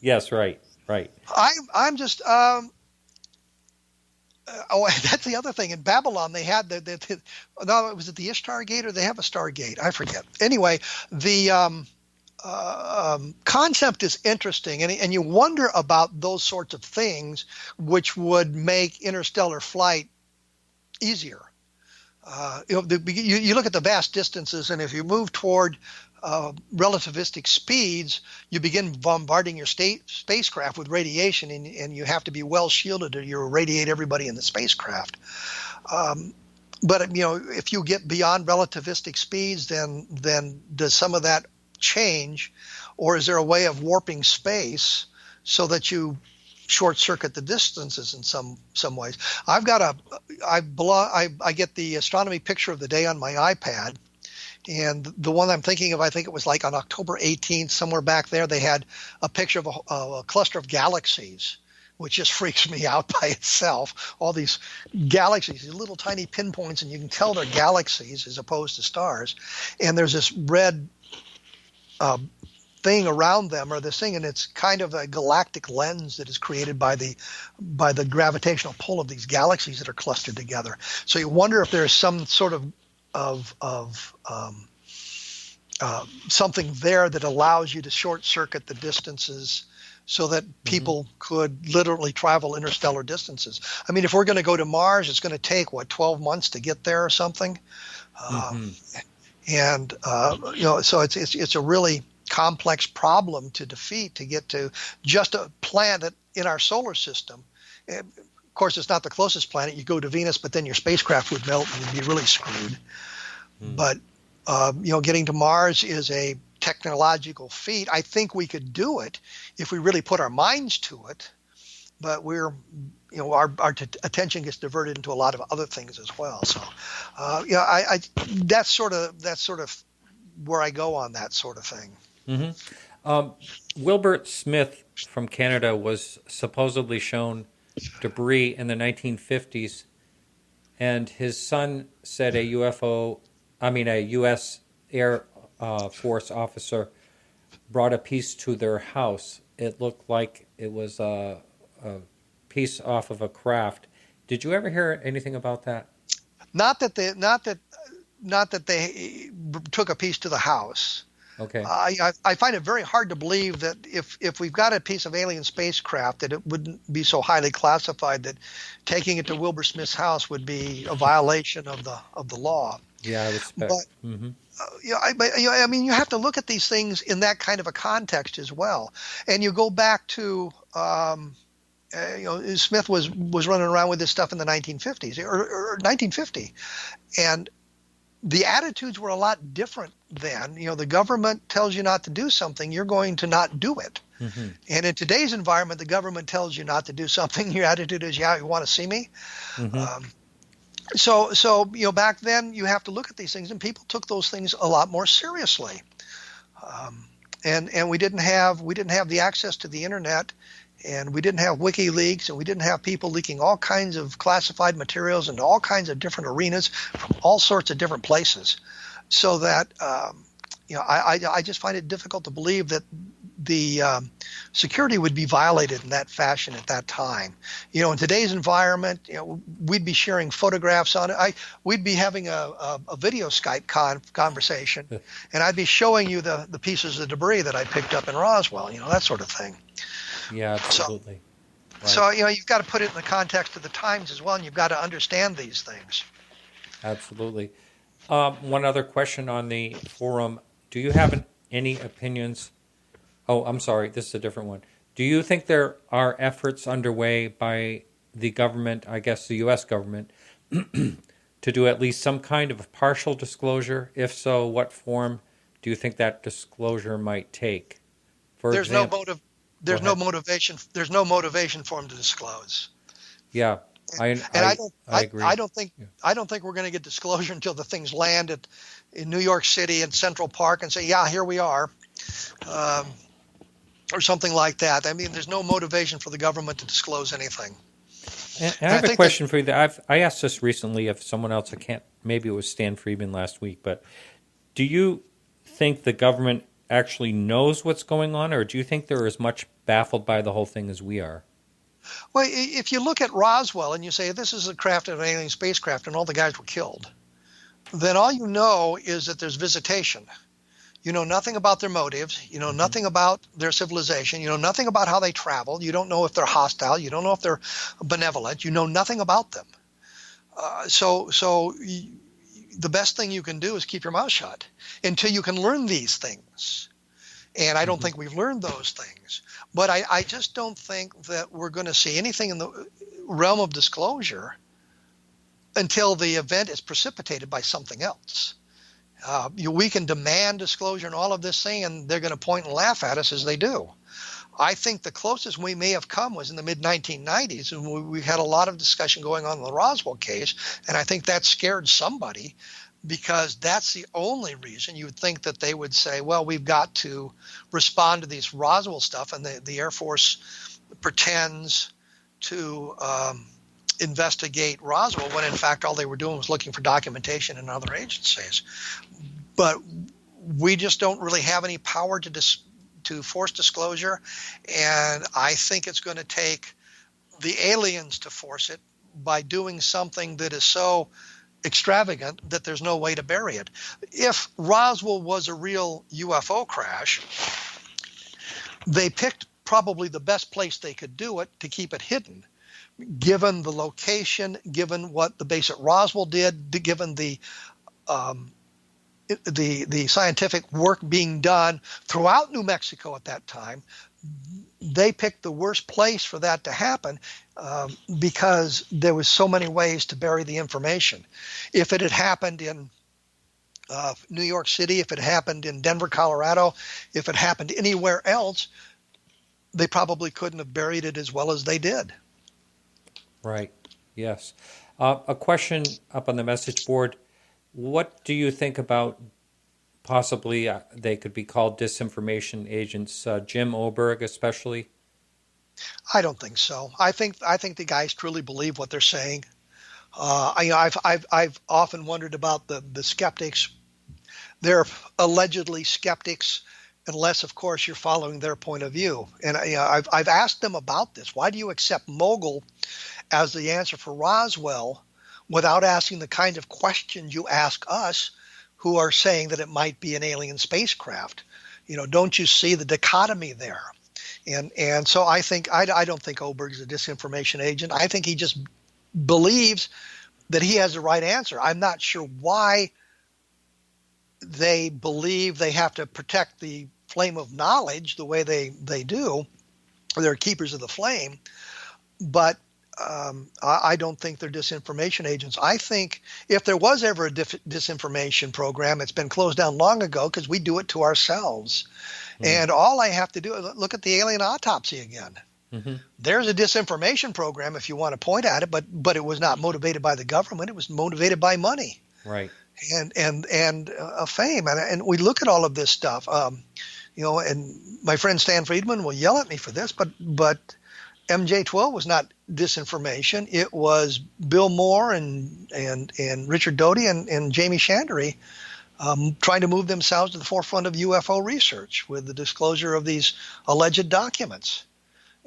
Yes, right. Right. I'm just that's the other thing. In Babylon, they had no, was it the Ishtar Gate or they have a Stargate? I forget. Anyway, the concept is interesting, and you wonder about those sorts of things, which would make interstellar flight easier. You look at the vast distances, and if you move toward relativistic speeds, you begin bombarding your spacecraft with radiation, and you have to be well shielded or you irradiate everybody in the spacecraft. But if you get beyond relativistic speeds, then does some of that change, or is there a way of warping space so that you short circuit the distances in some ways? I get the astronomy picture of the day on my iPad. And the one I'm thinking of, I think it was like on October 18th, somewhere back there, they had a picture of a cluster of galaxies, which just freaks me out by itself. All these galaxies, these little tiny pinpoints, and you can tell they're galaxies as opposed to stars. And there's this red thing around them, or this thing, and it's kind of a galactic lens that is created by the gravitational pull of these galaxies that are clustered together. So you wonder if there's some sort of something there that allows you to short circuit the distances so that people could literally travel interstellar distances. I mean, if we're going to go to Mars, it's going to take 12 months to get there or something. And so it's a really complex problem to defeat, to get to just a planet in our solar system. Of course, it's not the closest planet. You go to Venus, but then your spacecraft would melt and you'd be really screwed. But, getting to Mars is a technological feat. I think we could do it if we really put our minds to it. But our attention gets diverted into a lot of other things as well. So, that's sort of where I go on that sort of thing. Wilbert Smith from Canada was supposedly shown debris in the 1950s, and his son said a U.S. Air Force officer brought a piece to their house. It looked like it was a piece off of a craft. Did you ever hear anything about that? Not that they took a piece to the house. Okay. I find it very hard to believe that if we've got a piece of alien spacecraft, that it wouldn't be so highly classified that taking it to Wilbur Smith's house would be a violation of the law. Yeah, I respect. But I mean, you have to look at these things in that kind of a context as well. And you go back to Smith was running around with this stuff in the 1950s or 1950, and the attitudes were a lot different then. The government tells you not to do something, you're going to not do it. And in today's environment, the government tells you not to do something, your attitude is, yeah, you want to see me? So back then you have to look at these things, and people took those things a lot more seriously. And we didn't have the access to the internet, and we didn't have WikiLeaks, and we didn't have people leaking all kinds of classified materials into all kinds of different arenas from all sorts of different places. So that I just find it difficult to believe that the security would be violated in that fashion at that time. In today's environment, we'd be sharing photographs on it. We'd be having a video Skype conversation, and I'd be showing you the pieces of debris that I picked up in Roswell, that sort of thing. Yeah, absolutely. So you've got to put it in the context of the times as well, and you've got to understand these things. Absolutely. One other question on the forum. Do you have any opinions? Oh, I'm sorry. This is a different one. Do you think there are efforts underway by the government, I guess the U.S. government, to do at least some kind of partial disclosure? If so, what form do you think that disclosure might take? There's no motivation. There's no motivation for them to disclose. Yeah, I agree. I don't think we're going to get disclosure until the things land in New York City and Central Park and say, yeah, here we are, or something like that. I mean, there's no motivation for the government to disclose anything. And I have a question for you. I asked this recently of someone else. Maybe it was Stan Friedman last week. But do you think the government actually knows what's going on, or do you think they're as much baffled by the whole thing as we are? Well, if you look at Roswell and you say this is a craft of an alien spacecraft and all the guys were killed, then all you know is that there's visitation. You know nothing about their motives. You know nothing about their civilization. You know nothing about how they travel. You don't know if they're hostile. You don't know if they're benevolent. You know nothing about them. So the best thing you can do is keep your mouth shut until you can learn these things. And I don't think we've learned those things. But I just don't think that we're going to see anything in the realm of disclosure until the event is precipitated by something else. We can demand disclosure and all of this thing, and they're going to point and laugh at us as they do. I think the closest we may have come was in the mid-1990s, and we had a lot of discussion going on in the Roswell case, and I think that scared somebody because that's the only reason you would think that they would say, well, we've got to respond to these Roswell stuff, and the Air Force pretends to investigate Roswell when, in fact, all they were doing was looking for documentation in other agencies. But we just don't really have any power to force disclosure, and I think it's going to take the aliens to force it by doing something that is so extravagant that there's no way to bury it. If Roswell was a real UFO crash, they picked probably the best place they could do it to keep it hidden, given the location, given what the base at Roswell did, given the scientific work being done throughout New Mexico at that time. They picked the worst place for that to happen because there was so many ways to bury the information. If it had happened in New York City, if it happened in Denver, Colorado, if it happened anywhere else, they probably couldn't have buried it as well as they did. Right. Yes. A question up on the message board. What do you think about possibly they could be called disinformation agents, Jim Oberg especially? I don't think so. I think the guys truly believe what they're saying. I've often wondered about the skeptics. They're allegedly skeptics, unless, of course, you're following their point of view. And I've asked them about this. Why do you accept Mogul as the answer for Roswell without asking the kind of questions you ask us, who are saying that it might be an alien spacecraft? Don't you see the dichotomy there? And so I don't think Oberg's a disinformation agent. I think he just believes that he has the right answer. I'm not sure why they believe they have to protect the flame of knowledge the way they do. They're keepers of the flame. But I don't think they're disinformation agents. I think if there was ever a disinformation program, it's been closed down long ago because we do it to ourselves. Mm-hmm. And all I have to do is look at the alien autopsy again. Mm-hmm. There's a disinformation program if you want to point at it, but it was not motivated by the government. It was motivated by money, right? And fame. And we look at all of this stuff. And my friend Stan Friedman will yell at me for this, but MJ-12 was not disinformation. It was Bill Moore and Richard Doty and Jamie Shandry trying to move themselves to the forefront of UFO research with the disclosure of these alleged documents.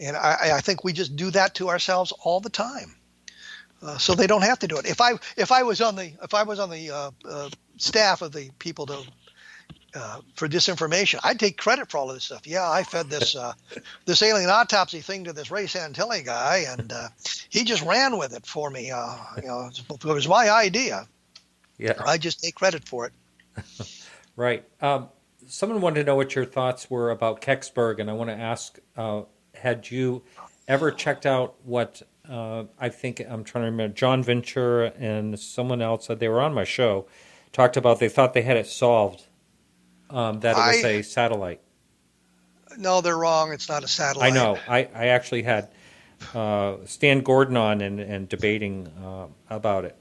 And I think we just do that to ourselves all the time. So they don't have to do it. If I was on the staff of the people for disinformation, I'd take credit for all of this stuff. Yeah, I fed this alien autopsy thing to this Ray Santilli guy, and he just ran with it for me. It was my idea. Yeah, I just take credit for it. Right. Someone wanted to know what your thoughts were about Kecksburg, and I want to ask: had you ever checked out what I think I'm trying to remember? John Ventura and someone else said they were on my show. Talked about they thought they had it solved. That it was a satellite. No, they're wrong. It's not a satellite. I know. I actually had Stan Gordon on and debating about it.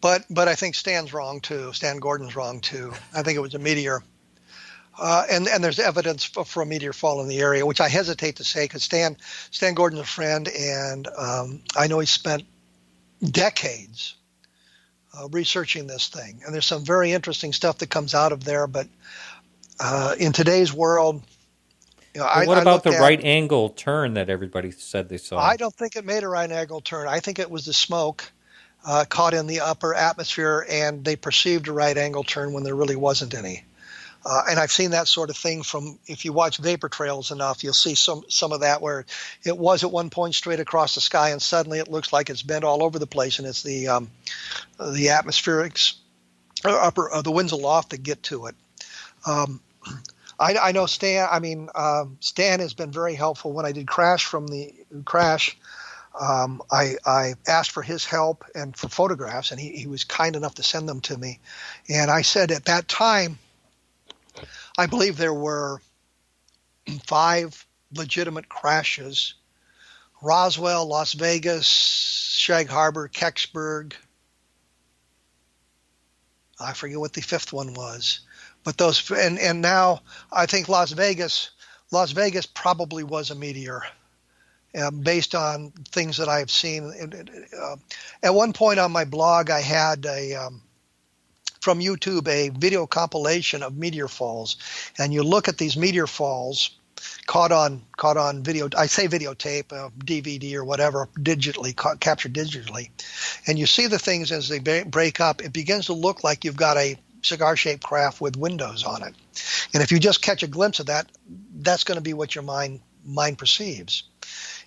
But I think Stan's wrong too. Stan Gordon's wrong too. I think it was a meteor. And there's evidence for a meteor fall in the area, which I hesitate to say because Stan Gordon's a friend, and I know he spent decades researching this thing, and there's some very interesting stuff that comes out of there. But in today's world, what about the right angle turn that everybody said they saw? I don't think it made a right angle turn. I think it was the smoke caught in the upper atmosphere, and they perceived a right angle turn when there really wasn't any. And I've seen that sort of thing from, if you watch vapor trails enough, you'll see some of that where it was at one point straight across the sky, and suddenly it looks like it's bent all over the place, and it's the atmospherics or the winds aloft that get to it. I know Stan. Stan has been very helpful. When I did Crash from the Crash, I asked for his help and for photographs, and he was kind enough to send them to me. And I said at that time, I believe there were 5 legitimate crashes: Roswell, Las Vegas, Shag Harbor, Kecksburg. I forget what the 5th one was. But those, and now I think Las Vegas probably was a meteor, based on things that I've seen. At one point on my blog, I had from YouTube a video compilation of meteor falls, and you look at these meteor falls caught on video. I say videotape, DVD or whatever, captured digitally, and you see the things as they break up. It begins to look like you've got a cigar-shaped craft with windows on it, and if you just catch a glimpse of that, that's going to be what your mind perceives.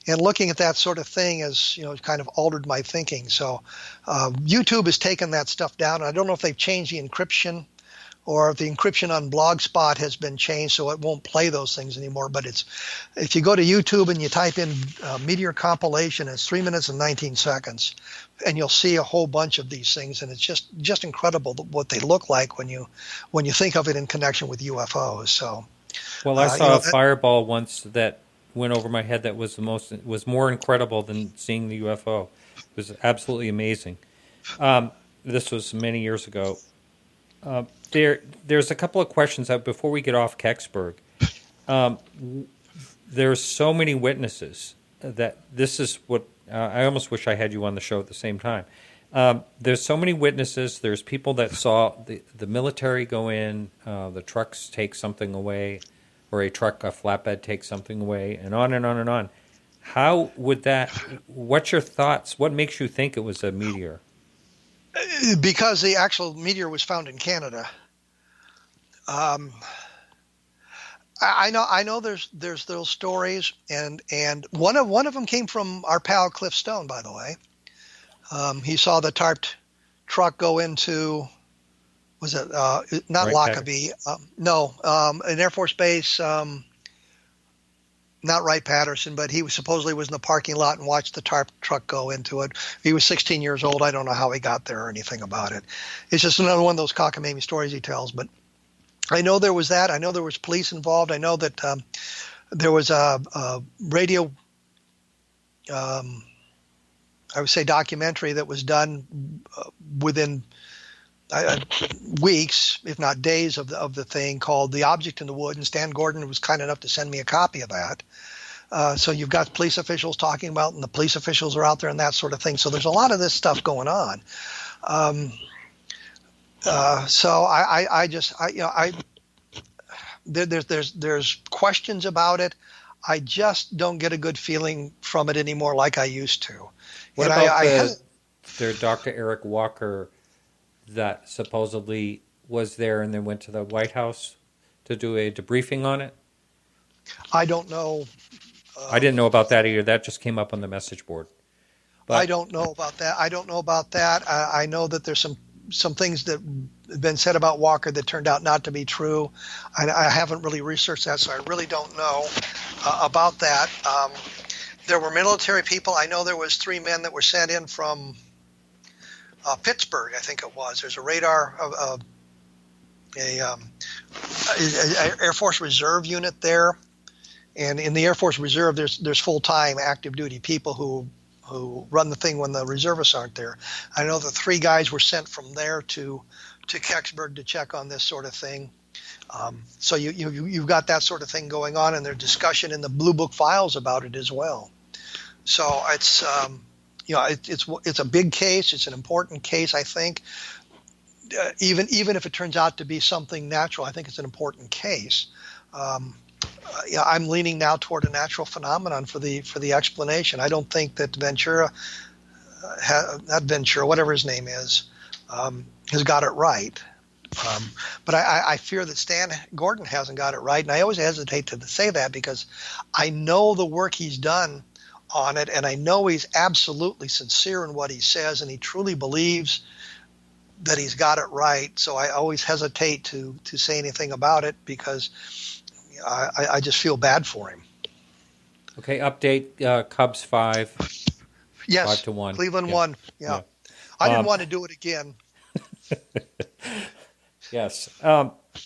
And looking at that sort of thing has, kind of altered my thinking. So YouTube has taken that stuff down. I don't know if they've changed the encryption, or if the encryption on Blogspot has been changed so it won't play those things anymore. But if you go to YouTube and you type in meteor compilation, it's 3 minutes and 19 seconds, and you'll see a whole bunch of these things, and it's just incredible what they look like when you think of it in connection with UFOs. So, well, I saw a fireball once that went over my head that was more incredible than seeing the UFO. It was absolutely amazing. This was many years ago. There's a couple of questions before we get off Kecksburg. There's so many witnesses that this is what I almost wish I had you on the show at the same time. There's so many witnesses. There's people that saw the military go in, the trucks take something away, or a flatbed take something away, and on and on and on. How would that? What's your thoughts? What makes you think it was a meteor? Because the actual meteor was found in Canada. I know there's those stories, and one of them came from our pal Cliff Stone, by the way. He saw the tarped truck go into, was it not Wright Lockerbie? No, an Air Force base. Not Wright-Patterson, but he supposedly was in the parking lot and watched the tarp truck go into it. He was 16 years old. I don't know how he got there or anything about it. It's just another one of those cockamamie stories he tells. But I know there was that. I know there was police involved. I know that there was a radio, I would say, documentary that was done within weeks, if not days, of the thing called "The Object in the Wood," and Stan Gordon was kind enough to send me a copy of that. So you've got police officials talking about, and the police officials are out there and that sort of thing. So there's a lot of this stuff going on. There's questions about it. I just don't get a good feeling from it anymore like I used to. What about their Dr. Eric Walker that supposedly was there and then went to the White House to do a debriefing on it? I don't know. I didn't know about that either. That just came up on the message board. But I don't know about that. I know that there's some things that have been said about Walker that turned out not to be true. I haven't really researched that, so I really don't know about that. There were military people. I know there was 3 men that were sent in from Pittsburgh, I think it was. There's a radar, Air Force Reserve unit there, and in the Air Force Reserve, there's full-time active duty people who run the thing when the reservists aren't there. I know the 3 guys were sent from there to Kecksburg to check on this sort of thing. So you've got that sort of thing going on, and there's discussion in the Blue Book files about it as well. So it's it's a big case. It's an important case, I think. even if it turns out to be something natural, I think it's an important case. I'm leaning now toward a natural phenomenon for the explanation. I don't think that not Ventura, whatever his name is, has got it right. But I fear that Stan Gordon hasn't got it right, and I always hesitate to say that because I know the work he's done on it, and I know he's absolutely sincere in what he says, and he truly believes that he's got it right. So I always hesitate to say anything about it because I just feel bad for him. Okay, update Cubs 5. Yes, 5-1. Cleveland won. Yeah. I didn't want to do it again. Yes.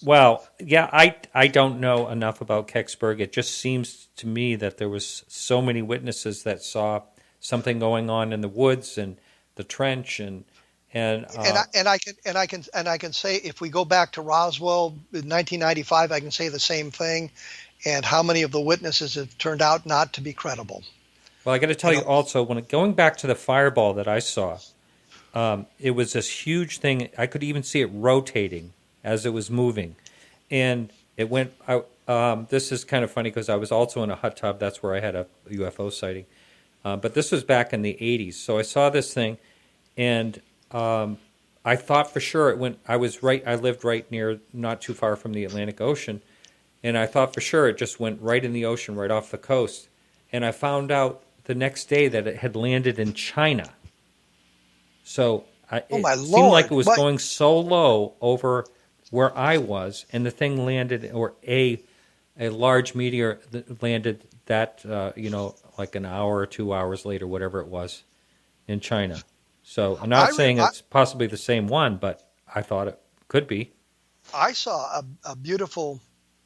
Well, yeah, I don't know enough about Kecksburg. It just seems to me that there was so many witnesses that saw something going on in the woods and the trench and I can say if we go back to Roswell in 1995, I can say the same thing. And how many of the witnesses have turned out not to be credible? Well, I got to tell you also, going back to the fireball that I saw, it was this huge thing. I could even see it rotating as it was moving. And it went out. This is kind of funny because I was also in a hot tub. That's where I had a UFO sighting. But this was back in the 80s. So I saw this thing, and I thought for sure it went. I lived right near, not too far from the Atlantic Ocean, and I thought for sure it just went right in the ocean, right off the coast. And I found out the next day that it had landed in China. So it seemed like it was going so low over where I was, and the thing landed, or a large meteor that landed that, like an hour or 2 hours later, whatever it was, in China. So I'm not saying it's possibly the same one, but I thought it could be. I saw a beautiful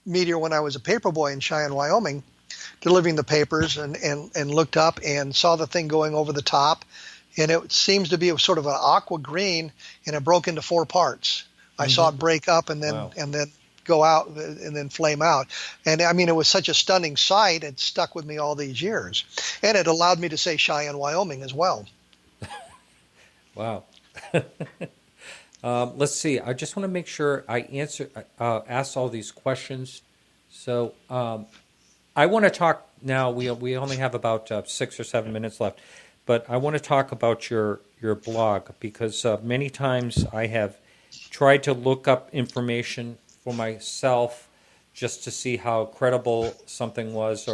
meteor when I was a paper boy in Cheyenne, Wyoming, delivering the papers, and looked up and saw the thing going over the top. And it seems to be sort of an aqua green, and it broke into 4 parts. I saw it break up and then go out and then flame out. And I mean, it was such a stunning sight. It stuck with me all these years. And it allowed me to say Cheyenne, Wyoming as well. Wow. Let's see. I just want to make sure I ask all these questions. So I want to talk now. We only have about 6 or 7 minutes left, but I want to talk about your blog because many times I have tried to look up information for myself just to see how credible something was,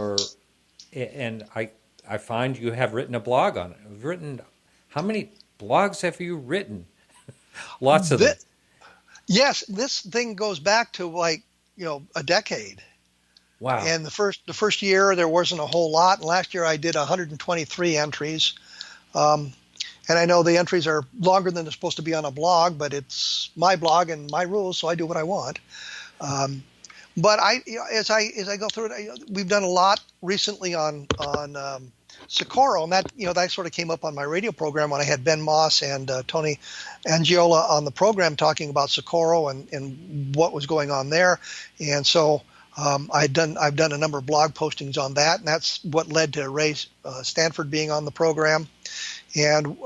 and I find you have written a blog on it. You've written, how many blogs have you written? Lots of them. Yes, this thing goes back to a decade. Wow. And the first year there wasn't a whole lot. And last year I did 123 entries. And I know the entries are longer than they're supposed to be on a blog, but it's my blog and my rules, so I do what I want. But as I go through it, we've done a lot recently on Socorro, and that sort of came up on my radio program when I had Ben Moss and Tony Angiola on the program talking about Socorro and what was going on there. And so I've done a number of blog postings on that, and that's what led to Ray Stanford being on the program. And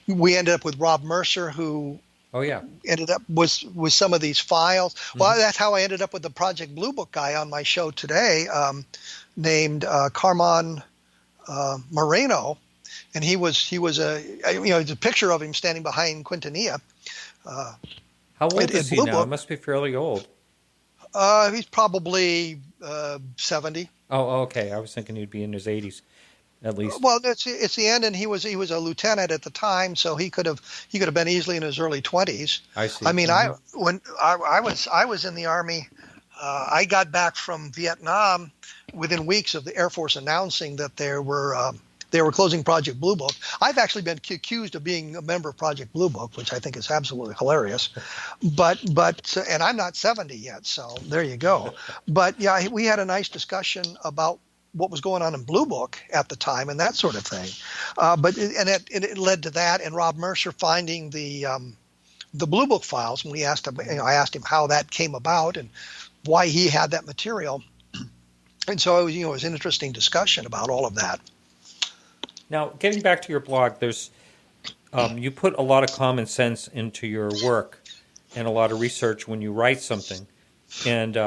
we ended up with Rob Mercer, who ended up with some of these files. Well, that's how I ended up with the Project Blue Book guy on my show today, named Carmon Moreno, and he was it's a picture of him standing behind Quintanilla. How old is he now? He must be fairly old. He's probably 70. Oh, okay. I was thinking he'd be in his 80s. At least. Well, it's the end, and he was a lieutenant at the time, so he could have been easily in his early 20s. I see. I mean, when I was in the Army, I got back from Vietnam within weeks of the Air Force announcing that they were closing Project Blue Book. I've actually been accused of being a member of Project Blue Book, which I think is absolutely hilarious. But and I'm not 70 yet, so there you go. But yeah, we had a nice discussion about what was going on in Blue Book at the time and that sort of thing. But it led to that, and Rob Mercer finding the Blue Book files. And I asked him how that came about and why he had that material. And so it was an interesting discussion about all of that. Now, getting back to your blog, there's you put a lot of common sense into your work. and a lot of research when you write something. And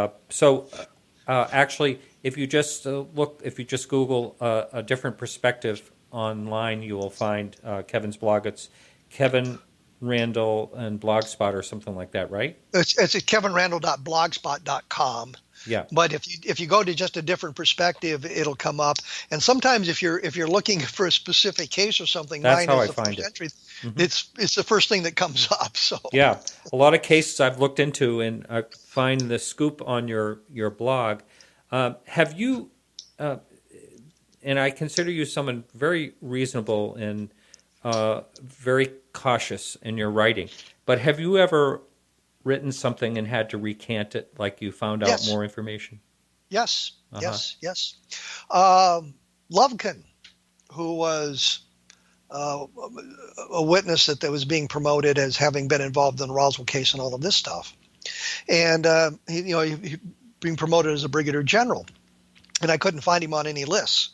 actually, if you just Google a different perspective online, you will find Kevin's blog. It's Kevin Randle and Blogspot or something like that, right? It's at kevinrandle.blogspot.com. Yeah. But if you go to just a different perspective, it'll come up. And sometimes if you're looking for a specific case or something, that's how I the find first it. entry. It's the first thing that comes up. So yeah, a lot of cases I've looked into, and I find the scoop on your blog. Have you? And I consider you someone very reasonable and very cautious in your writing. But have you ever written something and had to recant it, like you found out more information? Yes, yes. Lovekin, who was a witness that was being promoted as having been involved in the Roswell case and all of this stuff, and he being promoted as a brigadier general, and I couldn't find him on any lists.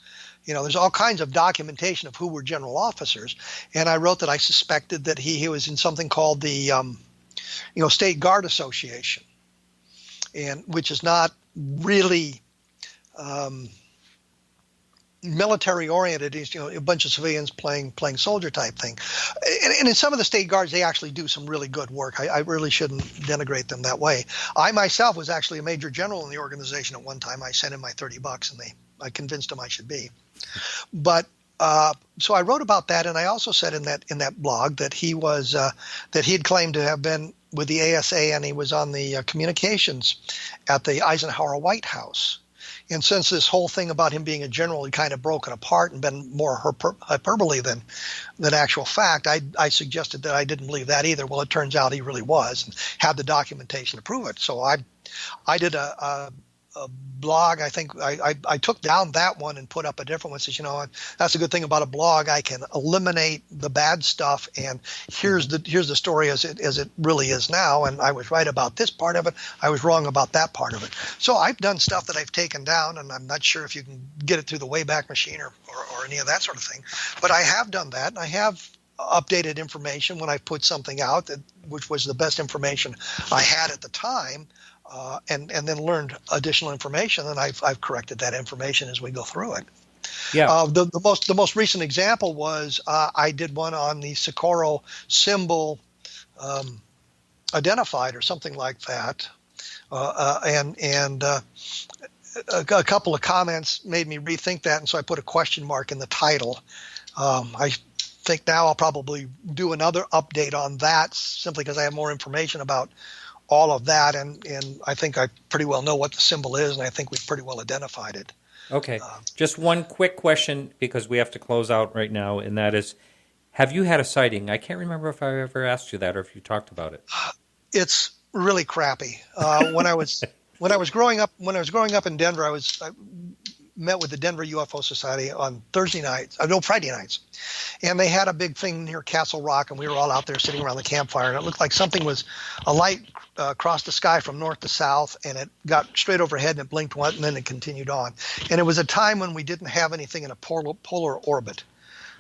There's all kinds of documentation of who were general officers, and I wrote that I suspected that he was in something called the State Guard Association, and which is not really military oriented. It's a bunch of civilians playing soldier type thing, and in some of the state guards they actually do some really good work. I really shouldn't denigrate them that way. I myself was actually a major general in the organization at one time. I sent in my $30 and I convinced them I should be. But so I wrote about that, and I also said in that blog that he was that he had claimed to have been with the ASA, and he was on the communications at the Eisenhower White House. And since this whole thing about him being a general had kind of broken apart and been more hyperbole than actual fact, I suggested that I didn't believe that either. Well, it turns out he really was and had the documentation to prove it. So I did a blog. I think I took down that one and put up a different one. Says, that's a good thing about a blog. I can eliminate the bad stuff, and here's the story as it really is now. And I was right about this part of it. I was wrong about that part of it. So I've done stuff that I've taken down, and I'm not sure if you can get it through the Wayback Machine or any of that sort of thing. But I have done that, and I have updated information when I put something out which was the best information I had at the time. And then learned additional information, and I've corrected that information as we go through it. Yeah. The most recent example was I did one on the Socorro symbol identified or something like that, and a couple of comments made me rethink that, and so I put a question mark in the title. I think now I'll probably do another update on that simply because I have more information about all of that, and I think I pretty well know what the symbol is, and I think we've pretty well identified it. Okay. Just one quick question, because we have to close out right now, and that is, have you had a sighting? I can't remember if I ever asked you that or if you talked about it. It's really crappy. When I was growing up in Denver, I met with the Denver UFO Society on Friday nights. And they had a big thing near Castle Rock, and we were all out there sitting around the campfire, and it looked like a light crossed the sky from north to south, and it got straight overhead, and it blinked once, and then it continued on. And it was a time when we didn't have anything in a polar orbit.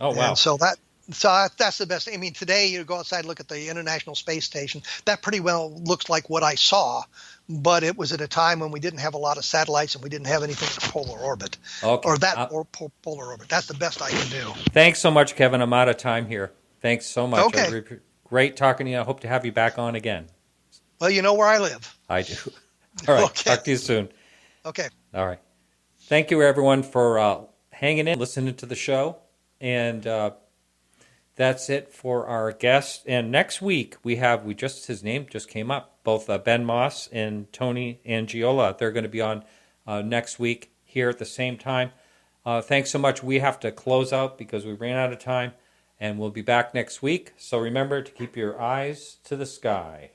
Oh, wow. And so that's the best. I mean, today you go outside and look at the International Space Station. That pretty well looks like what I saw, but it was at a time when we didn't have a lot of satellites and we didn't have anything in a polar orbit. Okay. Or polar orbit. That's the best I can do. Thanks so much, Kevin. I'm out of time here. Thanks so much. Okay. Great talking to you. I hope to have you back on again. Well, you know where I live. I do. All right. Okay. Talk to you soon. Okay. All right. Thank you, everyone, for hanging in, listening to the show. And that's it for our guest. And next week his name just came up. Both Ben Moss and Tony Angiola. They're going to be on next week here at the same time. Thanks so much. We have to close out because we ran out of time, and we'll be back next week. So remember to keep your eyes to the sky.